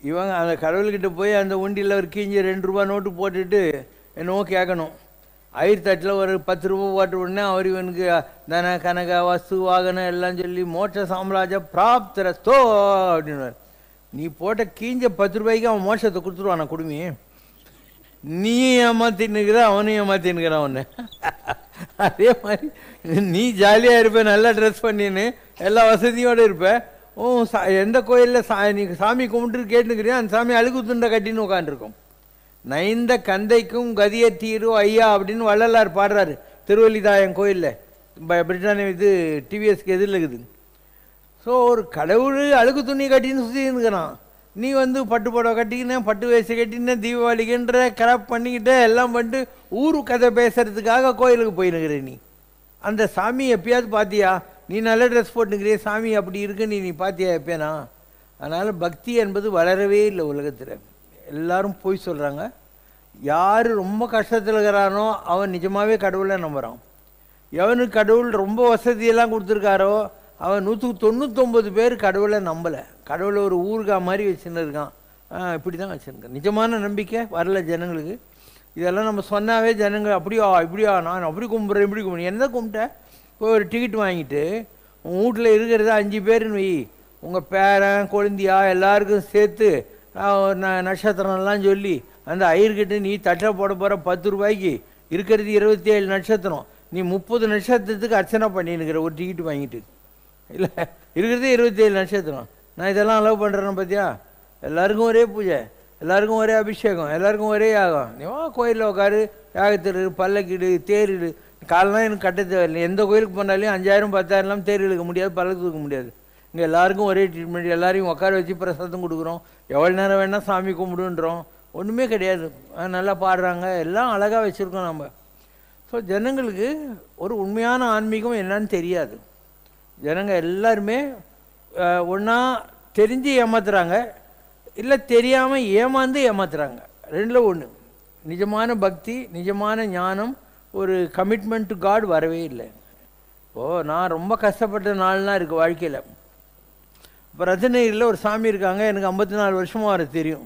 இவங்க அந்த கடவுள்கிட்ட போய் அந்த உண்டியில் ஒரு கீஞ்சி 2 ரூபா நோட்டு போட்டுட்டு என்னவோ கேட்கணும். 1008 ஒரு 10 ரூபா போட்ட உடனே அவர் இவனுக்கு தன கனக வஸ்து வாகனம் எல்லாம் சொல்லி மோட்ச சாம்ராஜ்ய பிராப்தரஸ்தோ அப்படின்னு. நீ போட்ட கீஞ்ச 10 ரூபாய்க்கு அவன் மோட்சத்தை கொடுத்துருவான் குடுமி. நீயும் ஏமாத்தின்னுக்கிற, அவனையும் ஏமாத்தின்னுக்கிறான் அவனை. அதே மாதிரி நீ ஜாலியாக இருப்ப, நல்லா ட்ரெஸ் பண்ணின்னு எல்லா வசதியோடு இருப்ப. எந்த கோயிலில் நீ சாமி கும்பிட்டு கேட்டுக்கிறியோ அந்த சாமி அழுகு துண்டை கட்டின்னு உட்காந்துருக்கும். நைந்த கந்தைக்கும் கதிய தீரு ஐயா அப்படின்னு வள்ளலார் பாடுறாரு திருவல்லிதாயம் கோயிலில். பிரிட்டானிய இது டிவிஎஸ்க்கு எதிரில் இருக்குது. ஸோ ஒரு கடவுள் அழுகு துணி கட்டின்னு சுற்றின்னுக்கிறான். நீ வந்து பட்டு புடவை கட்டிக்கினேன், பட்டு வேசி கட்டினேன், தீபாவளிக்குன்ற கராப் பண்ணிக்கிட்ட எல்லாம் பண்ணிட்டு ஊரு கதை பேசுறதுக்காக கோயிலுக்கு போயினுக்கிற. நீ அந்த சாமி எப்பயாவது பார்த்தியா? நீ நல்ல ட்ரெஸ் போட்டுக்கிறிய, சாமி அப்படி இருக்கு, நீ பார்த்தியா எப்பயானா? அதனால் பக்தி என்பது வளரவே இல்லை உலகத்தில். எல்லாரும் போய் சொல்கிறாங்க. யார் ரொம்ப கஷ்டத்தில் இருக்கிறானோ அவன் நிஜமாகவே கடவுளை நம்புகிறான். எவனுக்கு கடவுள் ரொம்ப வசதியெல்லாம் கொடுத்துருக்காரோ அவன் 199 பேர் கடவுளை நம்பலை. கடவுளை ஒரு ஊருகா மாதிரி வச்சுன்னு இருக்கான். இப்படி தான் வச்சுருக்கேன். நிஜமான நம்பிக்கை வரல ஜனங்களுக்கு. இதெல்லாம் நம்ம சொன்னாவே ஜனங்கள் அப்படியா இப்படியா, நான் அப்படி கும்பிட்றேன் இப்படி கும்பிட்றேன். என்ன கும்பிட்டேன்? இப்போ ஒரு டிக்கெட் வாங்கிட்டு உங்கள் வீட்டில் இருக்கிறது 5 பேருன்னு வை, உங்கள் பேரன் கொழுந்தியா எல்லாருக்கும் சேர்த்து நட்சத்திரம்லாம் சொல்லி அந்த ஐயர்கிட்ட நீ தட்டை போட போகிற 10 ரூபாய்க்கு இருக்கிறது 27 நட்சத்திரம், நீ 30 நட்சத்திரத்துக்கு அர்ச்சனை பண்ணினுக்கிற ஒரு டிக்கெட் வாங்கிட்டு. இல்லை இருக்கிறதே 27 நட்சத்திரம், நான் இதெல்லாம் அலோவ் பண்ணுறேன்னு பார்த்தியா? எல்லாருக்கும் ஒரே பூஜை, எல்லாருக்கும் ஒரே அபிஷேகம், எல்லாருக்கும் ஒரே யாகம். நீ வா கோயிலில் உட்காரு, யாகத்திடு, பல்லக்கிடு, தேரிடு. காலம்லாம் எனக்கு கட்ட தேவையில்லை. எந்த கோயிலுக்கு போனாலையும் 5000 10,000 தேர் இழுக்க முடியாது, பல்லக்கு தூக்க முடியாது. இங்கே எல்லாருக்கும் ஒரே ட்ரீட்மெண்ட், எல்லாரையும் உட்கார வச்சு பிரசாதம் கொடுக்குறோம், எவ்வளோ நேரம் வேணால் சாமி கும்பிடுன்றோம், ஒன்றுமே கிடையாது. நல்லா பாடுறாங்க, எல்லாம் அழகாக வச்சுருக்கோம் நம்ம. ஸோ ஜனங்களுக்கு ஒரு உண்மையான ஆன்மீகம் என்னன்னு தெரியாது. ஜனங்க எல்லாருமே ஒன்றா தெரிஞ்சு ஏமாத்துறாங்க, இல்லை தெரியாமல் ஏமாந்து ஏமாத்துறாங்க. ரெண்டில் ஒன்று. நிஜமான பக்தி, நிஜமான ஞானம், ஒரு கமிட்மெண்ட் டு காட் வரவே இல்லை. நான் ரொம்ப கஷ்டப்பட்ட நாள்லாம் இருக்குது வாழ்க்கையில். இப்போ ரத்னகிரியில் ஒரு சாமி இருக்காங்க, எனக்கு 54 வருஷமாக அவரை தெரியும்.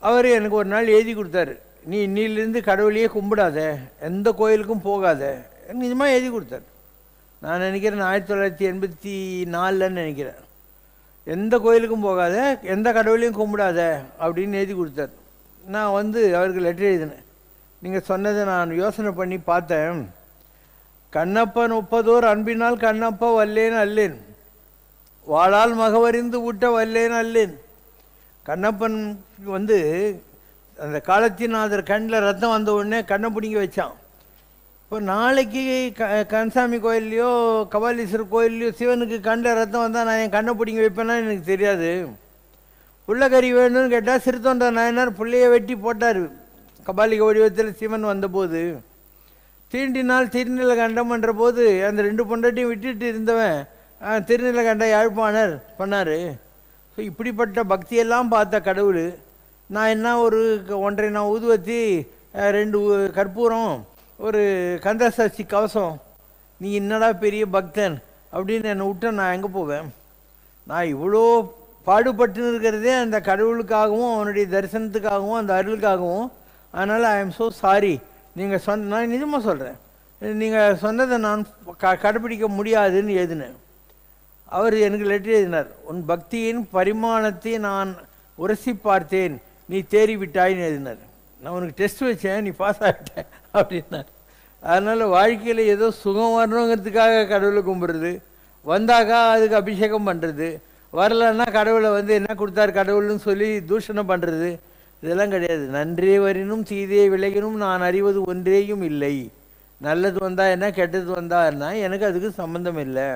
அவர் எனக்கு ஒரு நாள் எழுதி கொடுத்தாரு, நீ இன்னிலிருந்து கடவுளையே கும்பிடாத, எந்த கோயிலுக்கும் போகாத. எனக்கு நிஜமாக எழுதி கொடுத்தாரு. நான் நினைக்கிறேன் 1984 நினைக்கிறேன். எந்த கோயிலுக்கும் போகாத, எந்த கடவுளையும் கும்பிடாத அப்படின்னு எழுதி கொடுத்தாரு. நான் அவருக்கு லெட்டர் எழுதினேன். நீங்கள் சொன்னதை நான் யோசனை பண்ணி பார்த்தேன். கண்ணப்பன் ஒப்பதோர் அன்பினால் கண்ணப்பா வல்லேன் அல்லேன், வாழால் மகவறிந்து ஊட்ட வல்லேன் அல்லேன். கண்ணப்பன் அந்த காலத்தினாதர் கண்ணில் ரத்தம் வந்த உடனே கண்ணை பிடிங்கி வச்சான். இப்போ நாளைக்கு கன்சாமி கோயில்லையோ கபாலீஸ்வரர் கோயில்லையோ சிவனுக்கு கண்ணில் ரத்தம் வந்தால் நான் என் கண்ணை பிடிங்கி வைப்பேன்னா எனக்கு தெரியாது. புள்ளக்கறி வேணும்னு கேட்டால் சிறுத்தொண்ட நாயனார் பிள்ளையை வெட்டி போட்டார் கபாலிக வடிவத்தில் சிவன் வந்தபோது. தீண்டினால் திருநீலகண்டம் என்ற போது அந்த 2 பொண்டாட்டியும் விட்டுட்டு இருந்தவன் திருநீலகண்ட யாழ்ப்பாணர் பண்ணார். ஸோ இப்படிப்பட்ட பக்தியெல்லாம் பார்த்த கடவுள், நான் என்ன ஒரு 1.5 நான் ஊதுவத்தி 2 கற்பூரம் ஒரு கந்தசஷ்டி கவசம், நீ என்னடா பெரிய பக்தன் அப்படின்னு என்னை விட்ட நான் எங்கே போவேன்? நான் இவ்வளோ பாடுபட்டுன்னு இருக்கிறதே அந்த கடவுளுக்காகவும் அவனுடைய தரிசனத்துக்காகவும் அந்த அருளுக்காகவும். அதனால் ஐ எம் ஸோ சாரி. நீங்கள் நான் நிஜமாக சொல்கிறேன், நீங்கள் சொன்னதை நான் கடைப்பிடிக்க முடியாதுன்னு எழுதினேன். அவர் எனக்கு லெட்டர் எழுதினார், உன் பக்தியின் பரிமாணத்தை நான் உரசி பார்த்தேன், நீ தேறி விட்டாயின்னு எழுதினார். நான் உனக்கு டெஸ்ட் வச்சேன், நீ பாஸ் ஆகிட்டேன் அப்படின்னார். அதனால் வாழ்க்கையில் ஏதோ சுகம் வரணுங்கிறதுக்காக கடவுளை கும்பிட்றது, வந்தாக்கா அதுக்கு அபிஷேகம் பண்ணுறது, வரலன்னா கடவுளை என்ன கொடுத்தார் கடவுள்னு சொல்லி தூஷணம் பண்ணுறது, இதெல்லாம் கிடையாது. நன்றே வரினும் தீதே விலகினும் நான் அறிவது ஒன்றேயும் இல்லை. நல்லது வந்தால் என்ன, கெட்டது வந்தால் என்ன, எனக்கு அதுக்கு சம்பந்தம் இல்லை.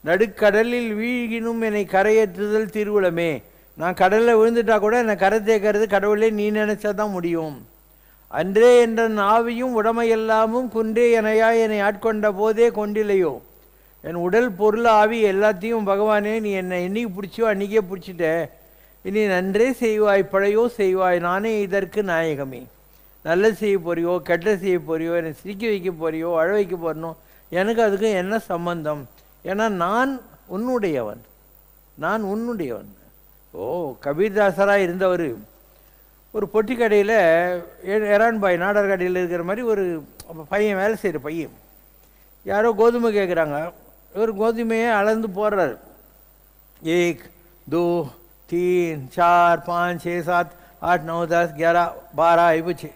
நடுக்கடலில் வீழ்கினும் என்னை கரையேற்றுதல் திருவுளமே. நான் கடலில் விழுந்துட்டா கூட என்னை கரை தேக்கிறது கடவுளே நீ நினச்சா தான் முடியும். அன்றே என்ற ஆவியும் உடமையெல்லாமும் குன்றே எனையா என்னை ஆட்கொண்ட போதே கொண்டில்லையோ. என் உடல் பொருள் ஆவி எல்லாத்தையும் பகவானே நீ என்னை என்னைக்கு பிடிச்சியோ அன்றைக்கே பிடிச்சிட்ட, இனி நன்றே செய்வாய் பழையோ செய்வாய், நானே இதற்கு நாயகமே. நல்லது செய்ய போறியோ கெட்ட செய்ய போறியோ, என்னை சிரிக்க வைக்க போறியோ அழ வைக்க போறனோ, எனக்கு அதுக்கு என்ன சம்பந்தம்? ஏன்னா நான் உன்னுடையவன், நான் உன்னுடையவன். கபீர்தாசராக இருந்தவர் ஒரு பொட்டி கடையில் எரான்பாய் நாடர் கடையில் இருக்கிற மாதிரி ஒரு பையன், வேலை செய்கிற பையன், யாரோ கோதுமை கேட்குறாங்க. இவர் கோதுமையை அளந்து போடுறாரு. 1 2 3 4 5 6 7 8 9 10 11 12 ஆகிப்போச்சு.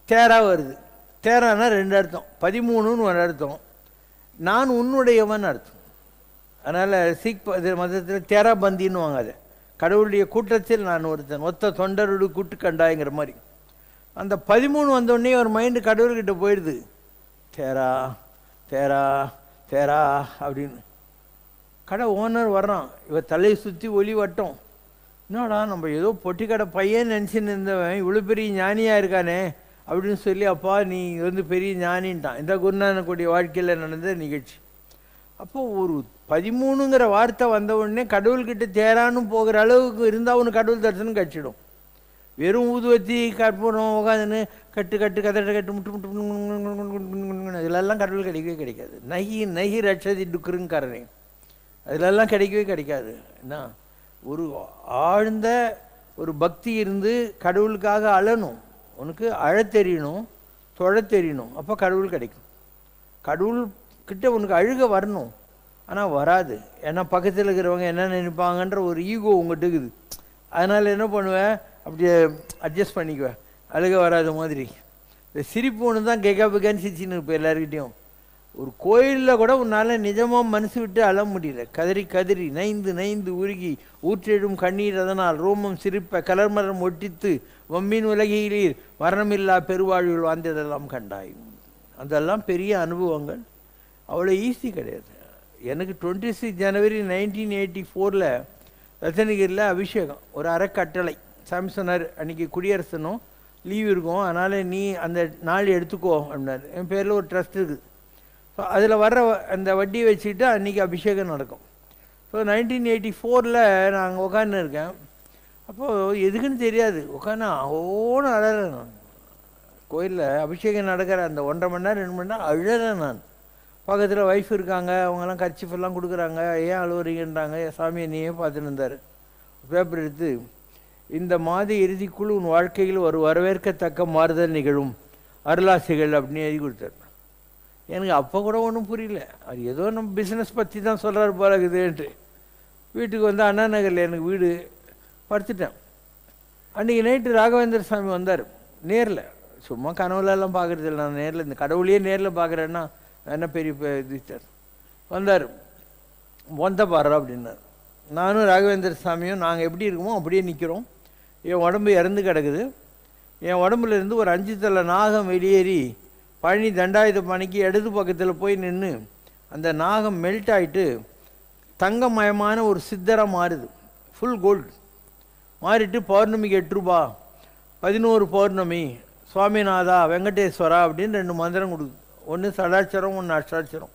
13 வருது. 13னா 2 அர்த்தம், 13ன்னு ஒரு அர்த்தம், நான் உன்னுடையவன் அர்த்தம். அதனால் சீக் மதத்தில் தேராபந்தின்னு வாங்க, அது கடவுளுடைய கூட்டத்தில் நான் ஒருத்தன், ஒத்த தொண்டரோடு கூட்டு கண்டாய்ங்கிற மாதிரி. அந்த 13 வந்தோடனே ஒரு மைண்டு கடவுள்கிட்ட போயிடுது, தேரா தேரா தேரா அப்படின்னு. கடை ஓனர் வர்றான், இவர் தலையை சுற்றி ஒளி வட்டம். என்னடா நம்ம ஏதோ பொட்டி கடை பையன் நினச்சின்னு இருந்தவன் இவ்வளோ பெரிய ஞானியாக இருக்கானே அப்படின்னு சொல்லி, அப்பா நீ பெரிய ஞானின்ட்டான். இந்த குருநானக்குடைய வாழ்க்கையில் நடந்த நிகழ்ச்சி. அப்போது ஒரு 13ங்கிற வார்த்தை வந்த உடனே கடவுள்கிட்ட தேரான்னு போகிற அளவுக்கு இருந்தால் அவனுக்கு கடவுள் தரிசனம் கட்சிடும். வெறும் ஊதுவத்தி கற்பூரம் உட்காந்துன்னு கட்டு கட்டு கதட்ட கட்டு முட்டு முட்டு இதிலெல்லாம் கடவுள் கிடைக்கவே கிடைக்காது. நகி நகி ரட்சதி டுக்குருங்காரனே, அதிலெல்லாம் கிடைக்கவே கிடைக்காது. என்ன ஒரு ஆழ்ந்த ஒரு பக்தி இருந்து கடவுளுக்காக அழணும், உனக்கு அழ தெரியணும், தொழ தெரியணும், அப்போ கடவுள் கிடைக்கும். கடவுள் கிட்ட உனக்கு அழுக வரணும், ஆனால் வராது. ஏன்னா பக்கத்தில் இருக்கிறவங்க என்ன நினைப்பாங்கன்ற ஒரு ஈகோ உங்கள்கிட்ட இருக்குது. அதனால் என்ன பண்ணுவேன், அப்படியே அட்ஜஸ்ட் பண்ணிக்குவேன், அழுக வராத மாதிரி. இந்த சிரிப்பு ஒன்று தான் கேட்காப்புக்கான்னு சிரிச்சின்னு இருப்பேன் எல்லாருக்கிட்டையும். ஒரு கோயிலில் கூட உன்னால் நிஜமாக மனசு விட்டு அழ முடியல. கதறி கதறி நைந்து நைந்து உருகி ஊற்றிடும் கண்ணீர் அதனால் ரோமம் சிரிப்ப கலர்மரம் ஒட்டித்து வம்மின் உலகிலீர் மரணமில்லா பெருவாழ்வில் வாழ்ந்ததெல்லாம் கண்டாய். அதெல்லாம் பெரிய அனுபவங்கள், அவ்வளோ ஈஸி கிடையாது. எனக்கு 26 ஜனவரி 1984 ரத்தனகிரியில் அபிஷேகம், ஒரு அறக்கட்டளை. சாமி சொன்னார், அன்றைக்கி குடியரசனும் லீவ் இருக்கும், அதனால் நீ அந்த நாள் எடுத்துக்கோ அப்படின்னாரு. என் பேரில் ஒரு ட்ரஸ்ட் இருக்குது. ஸோ அதில் வர்ற அந்த வட்டியை வச்சுக்கிட்டு அன்றைக்கி அபிஷேகம் நடக்கும். ஸோ 1984 நான் அங்கே உட்காந்து இருக்கேன். அப்போது எதுக்குன்னு தெரியாது, உட்காந்து ஓன்னு அழறேன். நான் கோயிலில் அபிஷேகம் நடக்கிற அந்த 1.5 மணி நேரம் 2 மணி நேரம் அழறேன். நான் பக்கத்தில் ஒய்ஃப் இருக்காங்க, அவங்கெல்லாம் கர்ச்சீஃபெல்லாம் கொடுக்குறாங்க. ஏன் அழுவுறீங்கன்றாங்க. சாமி என்னையே பார்த்துன்னு இருந்தார். பேப்பர் எடுத்து, இந்த மாத இறுதிக்குள் உன் வாழ்க்கையில் ஒரு வரவேற்கத்தக்க மாறுதல் நிகழும் அருளாசிகள் அப்படின்னு எழுதி கொடுத்தார். எனக்கு அப்போ கூட ஒன்றும் புரியல. அது ஏதோ நம்ம பிஸ்னஸ் பற்றி தான் சொல்கிறாரு போல இருக்குதுன்ட்டு வீட்டுக்கு வந்து அண்ணா நகரில் எனக்கு வீடு படுத்துட்டேன். அன்றைக்கி நைட்டு ராகவேந்திர சாமி வந்தார் நேரில். சும்மா கனவுலெல்லாம் பார்க்குறது இல்லை, நான் நேரில் இந்த கடவுளையே நேரில் பார்க்குறேன்னா என்ன பெரிய இது சார். வந்தார், வந்த பாரு அப்படின்னார். நானும் ராகவேந்திர சாமியும் நாங்கள் எப்படி இருக்கோமோ அப்படியே நிற்கிறோம். என் உடம்பு இறந்து கிடக்குது. என் உடம்புலேருந்து ஒரு 5 தலை நாகம் வெளியேறி பழனி தண்டாயுதபாணிக்கு இடது பக்கத்தில் போய் நின்று அந்த நாகம் மெல்ட் ஆகிட்டு தங்கமயமான ஒரு சித்தராக மாறுது. ஃபுல் கோல்டு மாறிட்டு பௌர்ணமிக்கு 8 ரூபா, 11 பௌர்ணமி, சுவாமிநாதா, வெங்கடேஸ்வரா அப்படின்னு 2 மந்திரம் கொடுக்குது. ஒன்று சடாட்சரம், ஒன்று அஷ்டாட்சரம்.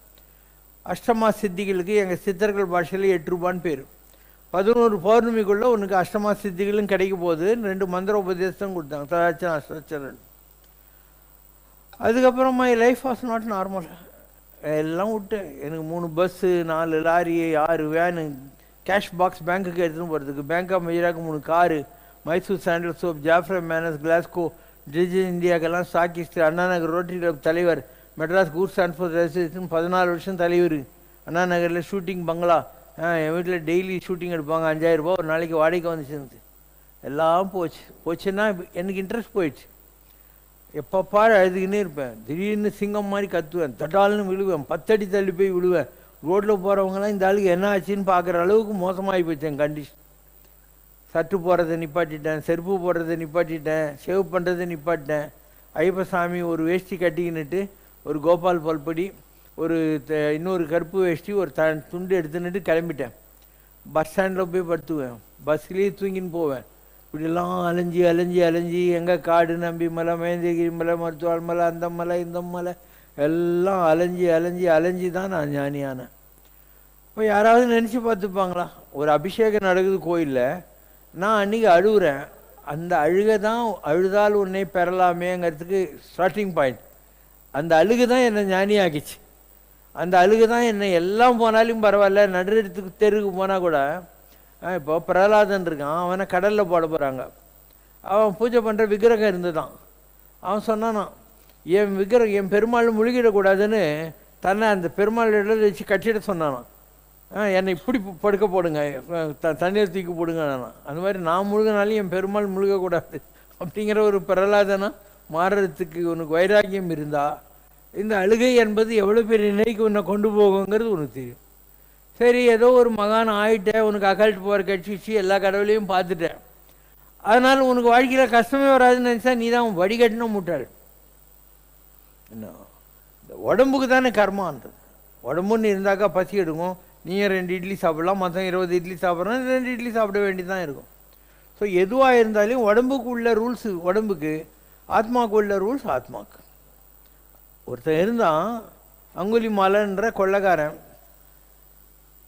அஷ்டமா சித்திகளுக்கு எங்கள் சித்தர்கள் பாஷையில் 8 ரூபான்னு பேர். 11 பௌர்ணமிக்குள்ளே உனக்கு அஷ்டமா சித்திகளும் கிடைக்க போகுது. 2 மந்திர உபதேசம் கொடுத்தாங்க, சடாட்சரம் அஷ்டாட்சரம். அதுக்கப்புறம் my life was not normal. எல்லாம் விட்டு எனக்கு 3 bus, 4 lorry, 6 van, cash box பேங்க்குக்கு எடுத்துன்னு போகிறதுக்கு, பேங்க் ஆஃப் மெஜிராக்கு 3 காரு, மைசூர் சாண்டல் சோப், ஜாஃப்ரா மேனஸ், கிளாஸ்கோ, டிஜிட்டல் இந்தியாக்கெல்லாம் stockist, Anna Nagar rotary club தலைவர், மெட்ராஸ் கூட்ஸ் டிரான்ஸ்போர்ட் அசோசியேஷன் 14 வருஷம் தலைவர், அண்ணா நகரில் ஷூட்டிங் பங்களா. என் வீட்டில் டெய்லி ஷூட்டிங் எடுப்பாங்க, 5000 ரூபா ஒரு நாளைக்கு வாடகை வந்துச்சு. எல்லாம் போச்சுன்னா எனக்கு இன்ட்ரெஸ்ட் போயிடுச்சு. எப்போ பாரு அழுதுகின்னே இருப்பேன். திடீர்னு சிங்கம் மாதிரி கத்துவேன், தட்டால்னு விழுவேன், 10 அடி தள்ளி போய் விழுவேன். ரோட்டில் போகிறவங்களாம் இந்த ஆளுக்கு என்ன ஆச்சுன்னு பார்க்குற அளவுக்கு மோசமாகி போச்சு என் கண்டிஷன். சட்டு போடுறதை நிப்பாட்டிட்டேன், செருப்பு போடுறதை நிப்பாட்டிட்டேன், ஷேவ் பண்ணுறதை நிப்பாட்டிட்டேன். ஐயப்பசாமி ஒரு வேஷ்டி கட்டிக்கின்னுட்டு, ஒரு கோபால் பல்படி, ஒரு இன்னொரு கருப்பு வேஷ்டி, ஒரு துண்டு எடுத்துன்னுட்டு கிளம்பிட்டேன். பஸ் ஸ்டாண்டில் போய் படுத்துவேன், பஸ்லேயே தூங்கின்னு போவேன். இப்படிலாம் அலைஞ்சி அலைஞ்சி அலைஞ்சி எங்கே காடு நம்பி மலை, மேந்தகிரி மலை, மருத்துவாள் மலை, அந்த மலை இந்த மலை எல்லாம் அலைஞ்சி அலைஞ்சி அலைஞ்சி தான் நான் ஞானியானேன். இப்போ யாராவது நினச்சி பார்த்துப்பாங்களா? ஒரு அபிஷேகம் நடக்குது கோயிலில், நான் அன்றைக்கி அழுகுறேன். அந்த அழுகை தான் அழுதால் உன்னை பெறலாமேங்கிறதுக்கு ஸ்டார்டிங் பாயிண்ட். அந்த அழுகு தான் என்னை ஞானியாகிச்சு. அந்த அழுகு தான் என்னை எல்லாம் போனாலும் பரவாயில்ல, நடுறதுக்கு தெருக்கு போனால் கூட. இப்போ பிரகலாதன் இருக்கான், அவனை கடலில் போட போகிறாங்க. அவன் பூஜை பண்ணுற விக்கிரகம் இருந்துதான். அவன் சொன்னானான், என் விக்கிரகம் என் பெருமாள் முழுகிடக்கூடாதுன்னு தன்னை அந்த பெருமாள் இடத்துல வச்சு கட்டிட சொன்னானான். என்னை இப்படி படுக்க போடுங்க, தண்ணீர் தூக்கி போடுங்க. அந்த மாதிரி நான் முழுகினாலும் என் பெருமாள் முழுகக்கூடாது அப்படிங்கிற ஒரு பிரகலாதனா மாறுறதுக்கு உனக்கு வைராக்கியம் இருந்தால் இந்த அழுகை என்பது எவ்வளோ பெரிய நிலைக்கு உன்னை கொண்டு போகுங்கிறது உனக்கு தெரியும். சரி, ஏதோ ஒரு மகான் ஆகிட்டேன், உனக்கு அகல்ட்டு போகிற கட்சிச்சு, எல்லா கடவுளையும் பார்த்துட்டேன், அதனால் உனக்கு வாழ்க்கையில் கஷ்டமே வராதுன்னு நினச்சா நீ தான் வடிகட்டின முட்டாள். என்ன, இந்த உடம்புக்கு தானே கர்மான்றது. உடம்புன்னு இருந்தாக்கா பசி எடுக்கும். நீங்கள் 2 இட்லி சாப்பிடலாம், மொத்தம் 20 இட்லி சாப்பிட்றோம், 2 இட்லி சாப்பிட வேண்டி தான் இருக்கும். ஸோ எதுவாக இருந்தாலும் உடம்புக்கு உள்ள ரூல்ஸு உடம்புக்கு, ஆத்மாவுக்கு உள்ள ரூல்ஸ் ஆத்மாவுக்கு. ஒருத்தன் இருந்தான், அங்குலி மாலன்ற கொள்ளைக்காரன்.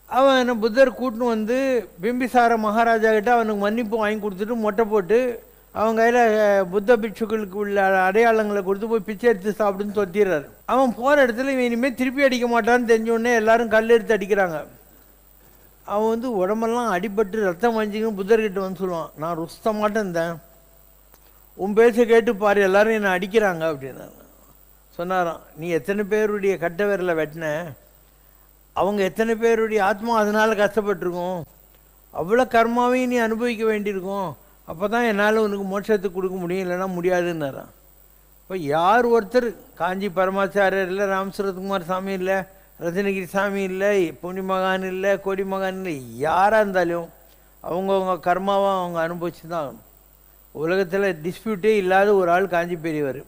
அவன் என்ன புத்தர் கூட்டின்னு வந்து பிம்பிசார மகாராஜா கிட்ட அவனுக்கு மன்னிப்பு வாங்கி கொடுத்துட்டு மொட்டை போட்டு அவன் கையில் புத்த பிட்சுக்களுக்கு உள்ள அடையாளங்களை கொடுத்து போய் பிச்சை எடுத்து சாப்பிடுன்னு தொத்திடுறாரு. அவன் போகிற இடத்துல இவன் இனிமேல் திருப்பி அடிக்க மாட்டான்னு தெரிஞ்சோடனே எல்லாரும் கல் எடுத்து அடிக்கிறாங்க. அவன் வந்து உடம்பெல்லாம் அடிபட்டு ரத்தம் வாங்கிக்கணும். புத்தர்கிட்ட வந்து சொல்லுவான், நான் ருஸ்த மாட்டேன் இருந்தேன், உன் பேச்சை கேட்டு பாரு, எல்லாரும் என்னை அடிக்கிறாங்க அப்படின்னாங்க. சொன்னாராம், நீ எத்தனை பேருடைய கட்ட விரலை வெட்டின, அவங்க எத்தனை பேருடைய ஆத்மா அதனால் கஷ்டப்பட்டிருக்கும், அவ்வளோ கர்மாவையும் நீ அனுபவிக்க வேண்டியிருக்கும், அப்போ தான் என்னால் உனக்கு மோட்சத்துக்கு கொடுக்க முடியும், இல்லைன்னா முடியாதுன்னாரான். இப்போ யார் ஒருத்தர் காஞ்சி பரமாச்சாரியர் இல்லை, ராமசுரத்குமார் சாமி இல்லை, ரத்னகிரி சாமி இல்லை, புனி மகான் இல்லை, கோடி மகான் இல்லை, யாராக இருந்தாலும் அவங்கவுங்க கர்மாவை அவங்க அனுபவிச்சு தான் ஆகணும். உலகத்தில் டிஸ்பியூட்டே இல்லாத ஒரு ஆள் காஞ்சி பெரியவர்.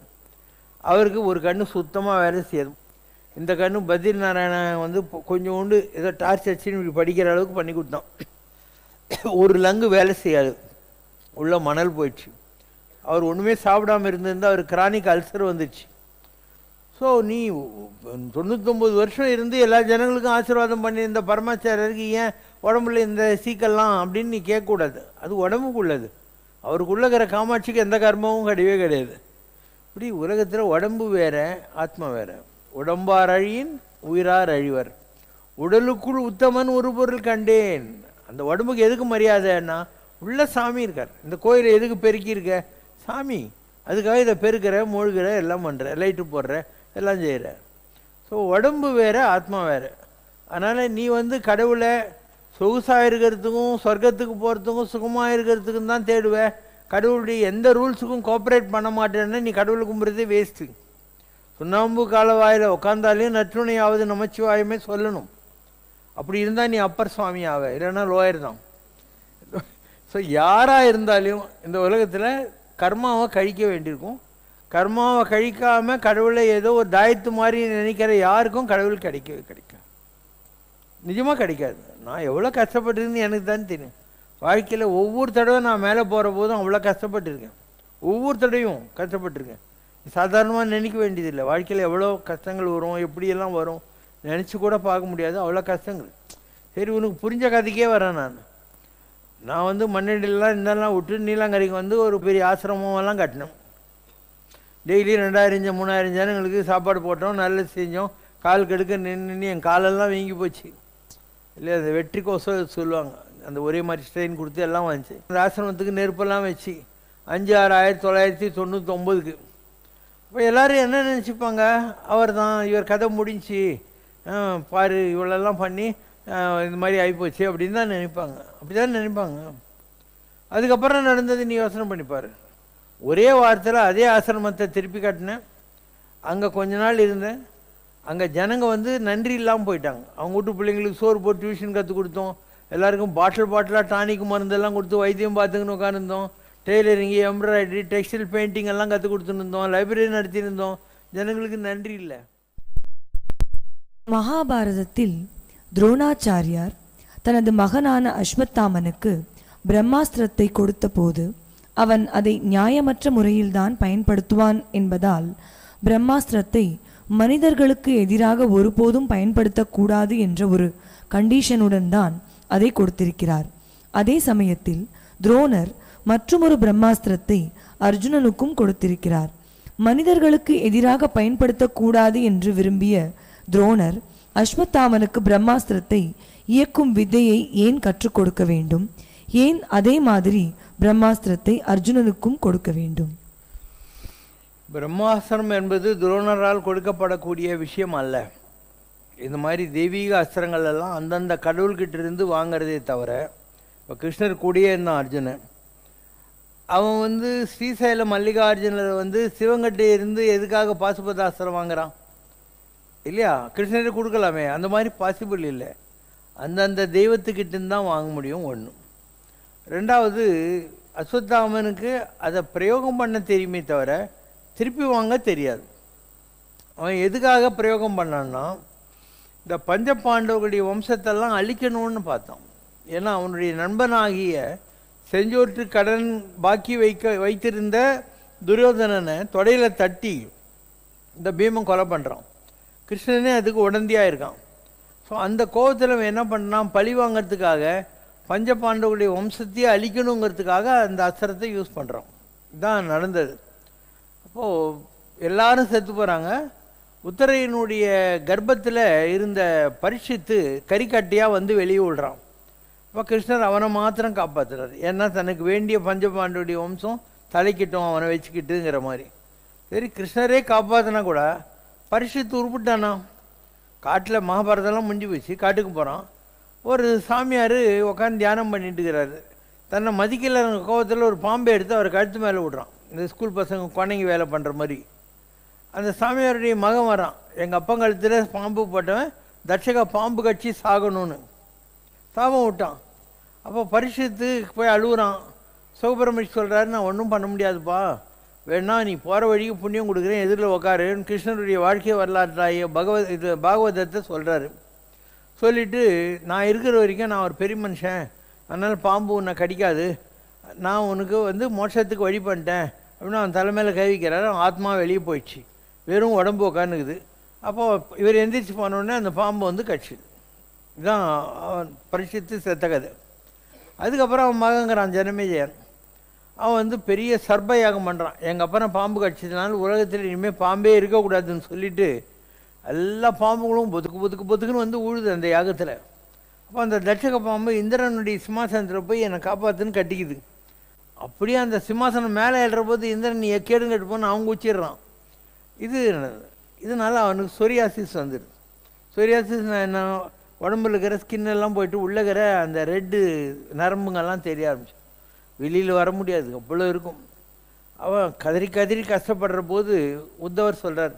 அவருக்கு ஒரு கண்ணு சுத்தமாக வேலை செய்யாது. இந்த கண்ணு பத்ரி நாராயணன் வந்து கொஞ்சோண்டு ஏதோ டார்ச் அடிச்சுன்னு இப்படி படிக்கிற அளவுக்கு பண்ணி கொடுத்தான். ஒரு லங்கு வேலை செய்யாது, உள்ள மணல் போயிடுச்சு. அவர் ஒன்றுமே சாப்பிடாமல் இருந்திருந்தால் அவர் கிரானிக் அல்சர் வந்துடுச்சு. ஸோ நீ 99 வருஷம் இருந்து எல்லா ஜனங்களுக்கும் ஆசீர்வாதம் பண்ணியிருந்த பரமாச்சாரியருக்கு ஏன் உடம்புல இந்த சீக்கெல்லாம் அப்படின்னு நீ கேட்கக்கூடாது. அது உடம்புக்குள்ளது. அவருக்குள்ள இருக்கிற காமாட்சிக்கு எந்த கர்மமும் கிடையவே கிடையாது. இப்படி உலகத்தில் உடம்பு வேற, ஆத்மா வேற. உடம்பார் அழியின் உயிரார் அழிவர், உடலுக்குள் உத்தமன் ஒரு பொருள் கண்டேன். அந்த உடம்புக்கு எதுக்கு மரியாதைன்னா, உள்ள சாமி இருக்கார். இந்த கோயிலை எதுக்கு பெருக்கியிருக்க? சாமி. அதுக்காக இதை பெருக்கிற, மூழ்கிற, எல்லாம் பண்ணுற, லைட்டு போடுற, எல்லாம் செய்கிற. ஸோ உடம்பு வேறு, ஆத்மா வேறு. அதனால் நீ வந்து கடவுளை சொகுசாக இருக்கிறதுக்கும் சொர்க்கத்துக்கு போகிறதுக்கும் சுகமாக இருக்கிறதுக்கும் தான் தேடுவேன். கடவுளுடைய எந்த ரூல்ஸுக்கும் கோஆப்ரேட் பண்ண மாட்டேன்னா நீ கடவுளை கும்பிட்றதே வேஸ்ட்டு. சுண்ணாம்பு கால வாயில் உட்காந்தாலையும் நற்றுணையாவது நமச்சிவாயமே சொல்லணும். அப்படி இருந்தால் நீ அப்பர் சுவாமி ஆவ, இல்லைன்னா லோயர் தான். ஸோ யாராக இருந்தாலும் இந்த உலகத்தில் கர்மாவை கழிக்க வேண்டியிருக்கும். கர்மாவை கழிக்காமல் கடவுளை ஏதோ ஒரு தாயத்து மாதிரி நினைக்கிற யாருக்கும் கடவுள் கிடைக்காது, நிஜமாக கிடைக்காது. நான் எவ்வளோ கஷ்டப்பட்டுருக்குன்னு எனக்கு தான் தெரியும். வாழ்க்கையில் ஒவ்வொரு தடவை நான் மேலே போகிற போதும் அவ்வளோ கஷ்டப்பட்டுருக்கேன். ஒவ்வொரு தடவையும் கஷ்டப்பட்டுருக்கேன். சாதாரணமாக நினைக்க வேண்டியதில்லை. வாழ்க்கையில் எவ்வளோ கஷ்டங்கள் வரும், எப்படியெல்லாம் வரும் நினச்சி கூட பார்க்க முடியாது, அவ்வளோ கஷ்டங்கள். சரி, உனக்கு புரிஞ்ச கதைக்கே வரேன். நான் வந்து மண்ணடிலாம் இதெல்லாம் விட்டு நீலாங்கரைக்கு வந்து ஒரு பெரிய ஆசிரமமெல்லாம் கட்டினோம். டெய்லி 2000 3000 ஜனங்களுக்கு சாப்பாடு போட்டோம், நல்லது செஞ்சோம். கால் கெடுக்க நின்று என் காலெல்லாம் வீங்கி போச்சு. இல்லை, அந்த வெற்றி கோசம் சொல்லுவாங்க, அந்த ஒரே மாதிரி ஸ்ட்ரெயின் கொடுத்து எல்லாம் வந்துச்சு. அந்த ஆசிரமத்துக்கு நெருப்பெல்லாம் வச்சு 5/6/1999 இப்போ எல்லோரும் என்ன நினச்சிப்பாங்க, அவர் தான், இவர் கதை முடிஞ்சு பாரு இவ்வளோலாம் பண்ணி இந்த மாதிரி ஆகிப்போச்சு அப்படின்னு தான் நினைப்பாங்க. அப்படி தான் நினைப்பாங்க. அதுக்கப்புறம் நடந்தது நீ யோசனை பண்ணிப்பார். ஒரே வாரத்தில் அதே ஆசிரமத்தை திருப்பி கட்டினேன். அங்கே கொஞ்ச நாள் இருந்தேன். அங்கே ஜனங்க வந்து நன்றி இல்லாமல் போயிட்டாங்க. அவங்க வீட்டு பிள்ளைங்களுக்கு சோறு போட்டு டியூஷன் கற்றுக் கொடுத்தோம். எல்லாருக்கும் பாட்டிலாக டானிக் மருந்தெல்லாம் கொடுத்து வைத்தியம் பார்த்துக்கின்னு உட்காந்துருந்தோம். டெய்லரிங்கு, எம்ப்ராய்டரி, டெக்ஸ்டைல் பெயிண்டிங் எல்லாம் கற்றுக் கொடுத்துருந்தோம். லைப்ரரி நடத்தியிருந்தோம். ஜனங்களுக்கு நன்றி இல்லை. மகாபாரதத்தில் துரோணாச்சாரியார் தனது மகனான அஸ்வத்தாமனுக்கு பிரம்மாஸ்திரத்தை கொடுத்த போது அவன் அதை நியாயமற்ற முறையில்தான் பயன்படுத்துவான் என்பதால் பிரம்மாஸ்திரத்தை மனிதர்களுக்கு எதிராக ஒருபோதும் பயன்படுத்தக்கூடாது என்ற ஒரு கண்டிஷனுடன் தான் அதை கொடுத்திருக்கிறார். அதே சமயத்தில் துரோணர் மற்றொரு பிரம்மாஸ்திரத்தை அர்ஜுனனுக்கும் கொடுத்திருக்கிறார். மனிதர்களுக்கு எதிராக பயன்படுத்தக்கூடாது என்று விரும்பிய துரோணர் அஸ்வத்தாமனுக்கு பிரம்மாஸ்திரத்தை இயக்கும் வித்தையை ஏன் கற்றுக் கொடுக்க வேண்டும்? ஏன் அதே மாதிரி பிரம்மாஸ்திரத்தை அர்ஜுனனுக்கும் கொடுக்க வேண்டும்? பிரம்மாஸ்திரம் என்பது துரோணரால் கொடுக்கப்படக்கூடிய விஷயம் அல்ல. இந்த மாதிரி தெய்வீக அஸ்திரங்கள் எல்லாம் அந்தந்த கடவுள்கிட்ட இருந்து வாங்கிறதே தவிர, இப்போ கிருஷ்ணர் கூடயே இருந்தான் அர்ஜுனன். அவன் வந்து ஸ்ரீசைல மல்லிகார்ஜுனர் வந்து சிவங்கட்டை இருந்து எதுக்காக பாசுபதாஸ்திரம் வாங்குறான் இல்லையா? கிருஷ்ணரை கொடுக்கலாமே. அந்த மாதிரி பாசிபிள் இல்லை. அந்தந்த தெய்வத்துக்கிட்டேருந்து தான் வாங்க முடியும். ஒன்று. ரெண்டாவது, அஸ்வத்தாமனுக்கு அதை பிரயோகம் பண்ண தெரியுமே தவிர திருப்பி வாங்க தெரியாது. அவன் எதுக்காக பிரயோகம் பண்ணான்னா, இந்த பஞ்ச பாண்டவர்களுடைய வம்சத்தெல்லாம் அழிக்கணும்னு பார்த்தான். ஏன்னா அவனுடைய நண்பனாகிய செஞ்சோற்று கடன் பாக்கி வைத்திருந்த துரியோதனனை தொடையில் தட்டி இந்த பீமன் கொலை பண்ணுறான். கிருஷ்ணனே அதுக்கு உடந்தையாக இருக்கான். ஸோ அந்த கோபத்தில் அவன் என்ன பண்ணான், பழி வாங்கிறதுக்காக பஞ்ச பாண்டவர்களுடைய வம்சத்தையே அழிக்கணுங்கிறதுக்காக அந்த அஸ்திரத்தை யூஸ் பண்ணுறான். இதுதான் நடந்தது. அப்போது எல்லாரும் செத்து போகிறாங்க. உத்தரையினுடைய கர்ப்பத்தில் இருந்த பரீட்சித்து கறிக்கட்டியாக வந்து வெளியே விடுறான். இப்போ கிருஷ்ணர் அவனை மாத்திரம் காப்பாற்றுறாரு. ஏன்னா தனக்கு வேண்டிய பஞ்சபாண்டவுடைய வம்சம் தலைக்கிட்டோம் அவனை வச்சுக்கிட்டுங்கிற மாதிரி. சரி, கிருஷ்ணரே காப்பாற்றினா கூட பரிசுத்து உருப்பிட்டானா. காட்டில் மகாபாரதம்லாம் முடிஞ்சு போச்சு, காட்டுக்கு போகிறான். ஒரு சாமியார் உட்காந்து தியானம் பண்ணிட்டு இருக்கிறாரு. தன்னை மதிக்கல கோபத்தில் ஒரு பாம்பை எடுத்து அவர் கழுத்து மேலே விடுறான். இந்த ஸ்கூல் பசங்க குழந்தைங்க வேலை பண்ணுற மாதிரி. அந்த சாமியாருடைய மகன் வரான், எங்கள் அப்பா கழுத்தில் பாம்பு போட்டவன் தட்சகா பாம்பு கட்சி சாகணும்னு சாபம் விட்டான். அப்போ பரிசுத்து போய் அழுகுறான். சிவபெருமணி சொல்கிறாரு, நான் ஒன்றும் பண்ண முடியாதுப்பா, வேணா நீ போகிற வழிக்கு புண்ணியம் கொடுக்குறேன், எதிரில் உக்காருன்னு கிருஷ்ணனுடைய வாழ்க்கை வரலாற்றாய பாகவதத்தை சொல்கிறாரு. சொல்லிவிட்டு, நான் இருக்கிற வரைக்கும் நான் ஒரு பெரிய மனுஷன், அதனால் பாம்பு உன்னை கடிக்காது, நான் உனக்கு மோட்சத்துக்கு வழி பண்ணிட்டேன் அப்படின்னு அவன் தலைமையில் கை வைக்கிறாரு. அவன் ஆத்மா வெளியே போயிடுச்சு, வெறும் உடம்பு உட்காந்துக்குது. அப்போது இவர் எந்திரிச்சு போனோடனே அந்த பாம்பு கடிச்சிது. இதுதான் அவன் பரிசுத்து செத்த கதை. அதுக்கப்புறம் அவன் மகங்கிறான் ஜனமேஜயன். அவன் பெரிய சர்ப யாகம் பண்ணுறான். எங்கள் அப்பா பாம்பு கடிச்சதுனால உலகத்தில் இனிமேல் பாம்பே இருக்கக்கூடாதுன்னு சொல்லிவிட்டு எல்லா பாம்புகளும் பொத்துக்குன்னு ஊழுது அந்த யாகத்தில். அப்போ அந்த தட்சக பாம்பு இந்திரனுடைய சிம்மாசனத்தில் போய் என்னை காப்பாற்றுன்னு கட்டிக்குது. அப்படியே அந்த சிம்மாசனம் மேலே ஏறுற போது இந்திரன் நீ கேடுங்க எடுப்போன்னு அவங்க உச்சிடுறான். இதனால் அவனுக்கு சொரியாசிஸ் வந்துடுது. சொரியாசிஸ் என்ன, உடம்புல இருக்கிற ஸ்கின்னெல்லாம் போயிட்டு உள்ளகிற அந்த ரெட்டு நரம்புங்கெல்லாம் தெரிய ஆரம்பிச்சு, வெளியில் வர முடியாது, அவ்வளோ இருக்கும். அவன் கதறி கஷ்டப்படுற போது உத்தவர் சொல்கிறார்,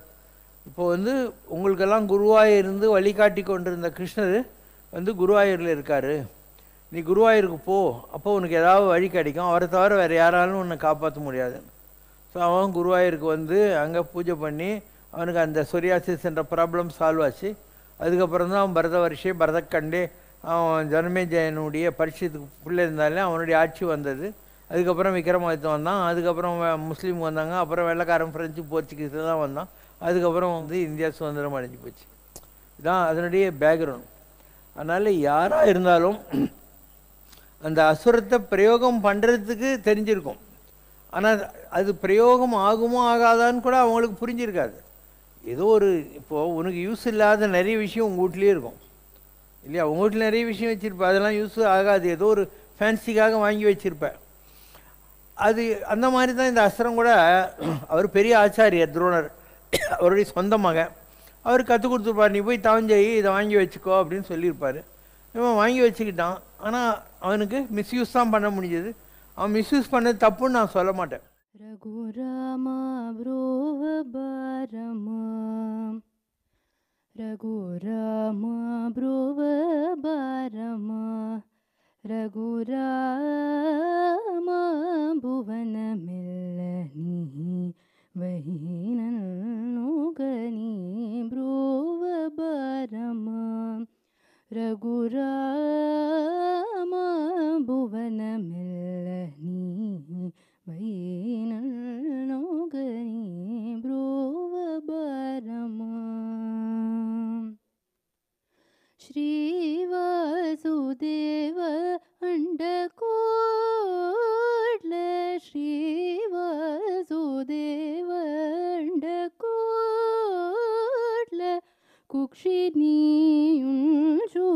இப்போது உங்களுக்கெல்லாம் குருவாக இருந்து வழிகாட்டி கொண்டிருந்த கிருஷ்ணர் குருவாயூரில் இருக்கார், நீ குருவாயூருக்கு போ, அப்போ உனக்கு ஏதாவது வழி கிடைக்கும், அவரை தவிர வேறு யாராலும் உன்னை காப்பாற்ற முடியாது. ஸோ அவன் குருவாயூருக்கு அங்கே பூஜை பண்ணி அவனுக்கு அந்த சொரியாசிஸ் என்ற ப்ராப்ளம் சால்வ் ஆச்சு. அதுக்கப்புறம் தான் அவன் பரதக்கண்டே அவன் ஜனமேஜயனுடைய பரிசுத்துக்கு பிள்ளை இருந்தாலே அவனுடைய ஆட்சி வந்தது. அதுக்கப்புறம் விக்ரமாதித்தன் வந்தான், அதுக்கப்புறம் முஸ்லீம் வந்தாங்க, அப்புறம் வெள்ளைக்காரன் ஃப்ரெஞ்சு போர்ச்சுகீஸ் தான் வந்தான். அதுக்கப்புறம் இந்தியா சுதந்திரம் அடைஞ்சு போச்சு. இதுதான் அதனுடைய பேக்ரவுண்ட். அதனால் யாராக இருந்தாலும் அந்த அசுரத்தை பிரயோகம் பண்ணுறதுக்கு தெரிஞ்சிருக்கும், ஆனால் அது பிரயோகம் ஆகுமோ ஆகாதான்னு கூட அவங்களுக்கு புரிஞ்சிருக்காது. ஏதோ இப்போது உனக்கு யூஸ் இல்லாத நிறைய விஷயம் உங்கள் வீட்லேயே இருக்கும் இல்லையா, உங்கள் வீட்டில் நிறைய விஷயம் வச்சுருப்பேன், அதெல்லாம் யூஸ் ஆகாது, ஏதோ ஒரு ஃபேன்சிக்காக வாங்கி வச்சுருப்பேன். அது அந்த மாதிரி தான் இந்த அஸ்திரம் கூட. அவர் பெரிய ஆச்சாரியர் துரோணர், அவருடைய சொந்த மகன், அவர் கற்றுக் கொடுத்துருப்பார், நீ போய் தவஞ்செய் இதை வாங்கி வச்சுக்கோ அப்படின்னு சொல்லியிருப்பார். இவன் வாங்கி வச்சுக்கிட்டான். ஆனால் அவனுக்கு மிஸ்யூஸ் தான் பண்ண முடிஞ்சது. அவன் மிஸ்யூஸ் பண்ணது தப்புன்னு நான் சொல்ல மாட்டேன். ரகுராமா ப்ரோவ பாரமா, ரகுராமா ப்ரோவ பாரமா, ரகுராமா புவனமில்ல நீ வஹீனோகனி ப்ரோவ பாரமா, ரகுராமா புவனமில்ல நீ வைனோகனி ப்ரோவ பாரமா. ஸ்ரீவாசுதேவ அண்டகோட்ல, ஸ்ரீவாசுதேவ அண்டகோட்ல, குக்ஷினியுஞ்சு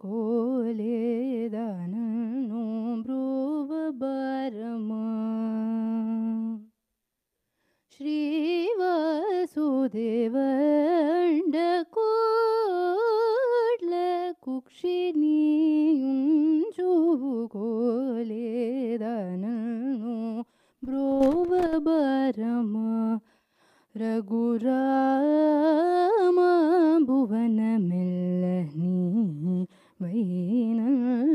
கோலேதானோ ப்ரோவ பாரமா. ஸ்ரீவாசுதேவ அண்டகோட்ல, குக்ஷினியுஞ்சு கோலேதானோ ப்ரோவ பாரமா. ரகுராமா புவனமில்ல நீ வைனோகனி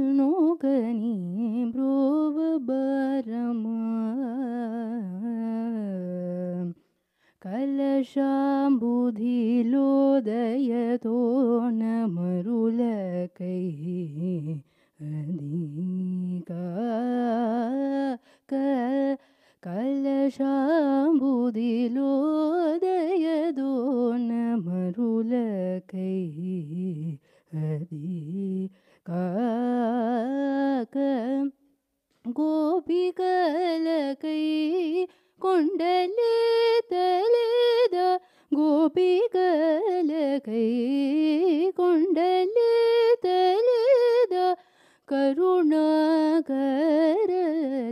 ப்ரோவ பாரமா. கலஷாம்புதிலோதயதோ நமருலகை அதிகா கலஷாம்புதிலோதயதோ நமருலகை அதிகா கோபிகலகை கொண்டலே தலேத, கோபிகலகை கொண்டலே தலேத, கருணாகர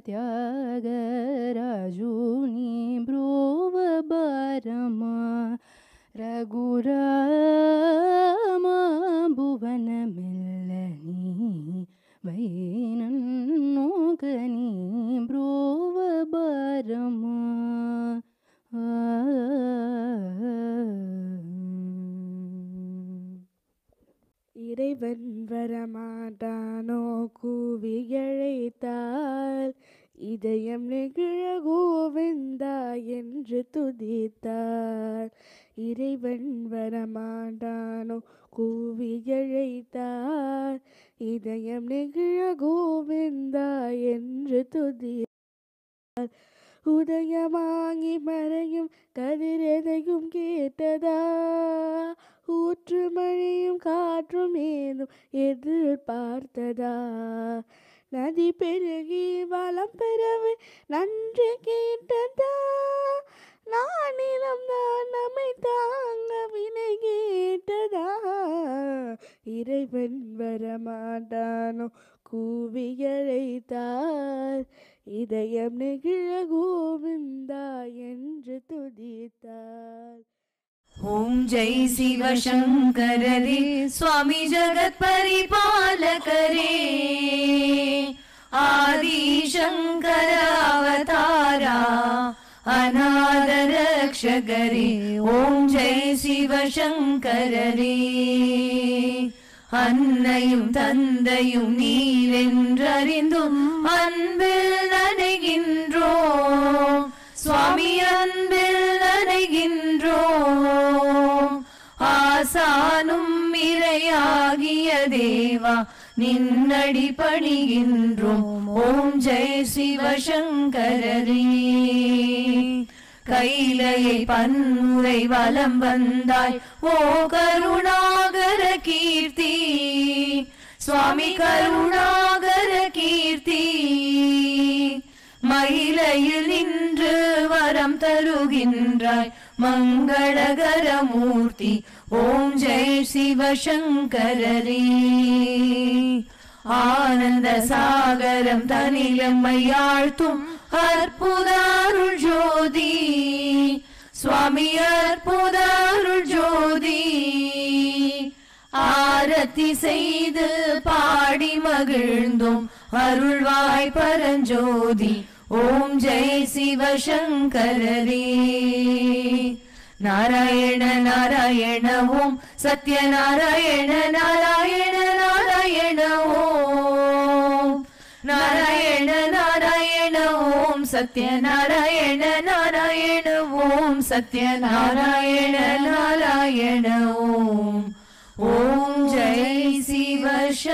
தியாகராஜுனி ப்ரோவ பாரமா. ರಘುರಾಮ ಭುವನಮೆಲ್ಲನಿ ವೈನನ್ನೋಗನಿ ಬ್ರೋವ ಬಾರಮ இறைவன் வரமாட்டானோ கூவி அழைத்தால் இதயம் நெகிழ கோவிந்தா என்று துதித்தார். இறைவன் வரமாட்டானோ கூவி அழைத்தார் இதயம் நெகிழ கோவிந்தா என்று துதித்தார். உதயமாகி மறையும் கதிரெதையும் கேட்டதா, ஊற்று மழையும் காற்றும் ஏதும் எதிர்பார்த்ததா, நதி பெருகி வளம் பெறவே நன்றி கேட்டதா, நானிலம் தான் நம்மை தாங்க வினை கேட்டதா. இறைவன் வரமாட்டானோ கூவி அழைத்தார் இதயம் நெகிழ கோவிந்தா என்று துதித்தார். ஓம் ஜெய் சிவசங்கரரே சுவாமி ஜகத் பரிபாலகரே, ஆதி சங்கர அவதாரா அநாத ரக்ஷகரே. ஓம் ஜெய் சிவசங்கரரே, அன்னையும் தந்தையும் நீரென்றறிந்தும் அன்பில் நனைகின்றோம் சுவாமி, அன்பில் நனைகின்றோம். ஆசானும் இறையாகிய தேவா நின்னடி பணிகின்றோம். ஓம் ஜெய் சிவசங்கரரே, கைலையை பன்முறை வலம் வந்தாய் ஓ கருணாகர கீர்த்தி சுவாமி, கருணாகர கீர்த்தி. மயிலையில் நின்று வரம் தருகின்றாய் மங்களகர மூர்த்தி. ஓம் ஜெய் சிவசங்கரரே, ஆனந்த சாகரம் தனிலம்மையாழ்த்தும் அற்புத அருள் ஜோதி சுவாமி, அற்புத அருள் ஜோதி. ஆரத்தி செய்து பாடி மகிழ்ந்தோம் அருள்வாய் பரஞ்சோதி. ஓம் ஜெய் சிவசங்கரரே, நாராயண நாராயண ஓம் சத்யநாராயண நாராயண நாராயண ஓம், நாராயண நாராயண ஓம் சத்யநாராயண நாராயண ஓம் சத்யநாராயண நாராயண ஓம். ஓம் ஜெய் சிவசங்கரரே.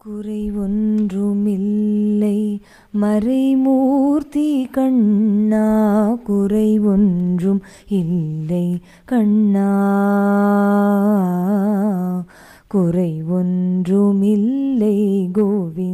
குறை ஒன்றுமில்லை மறைமூர்த்தி கண்ணா, குறை ஒன்றும் இல்லை கண்ணா, குறை ஒன்றுமில்லை கோவிந்தா.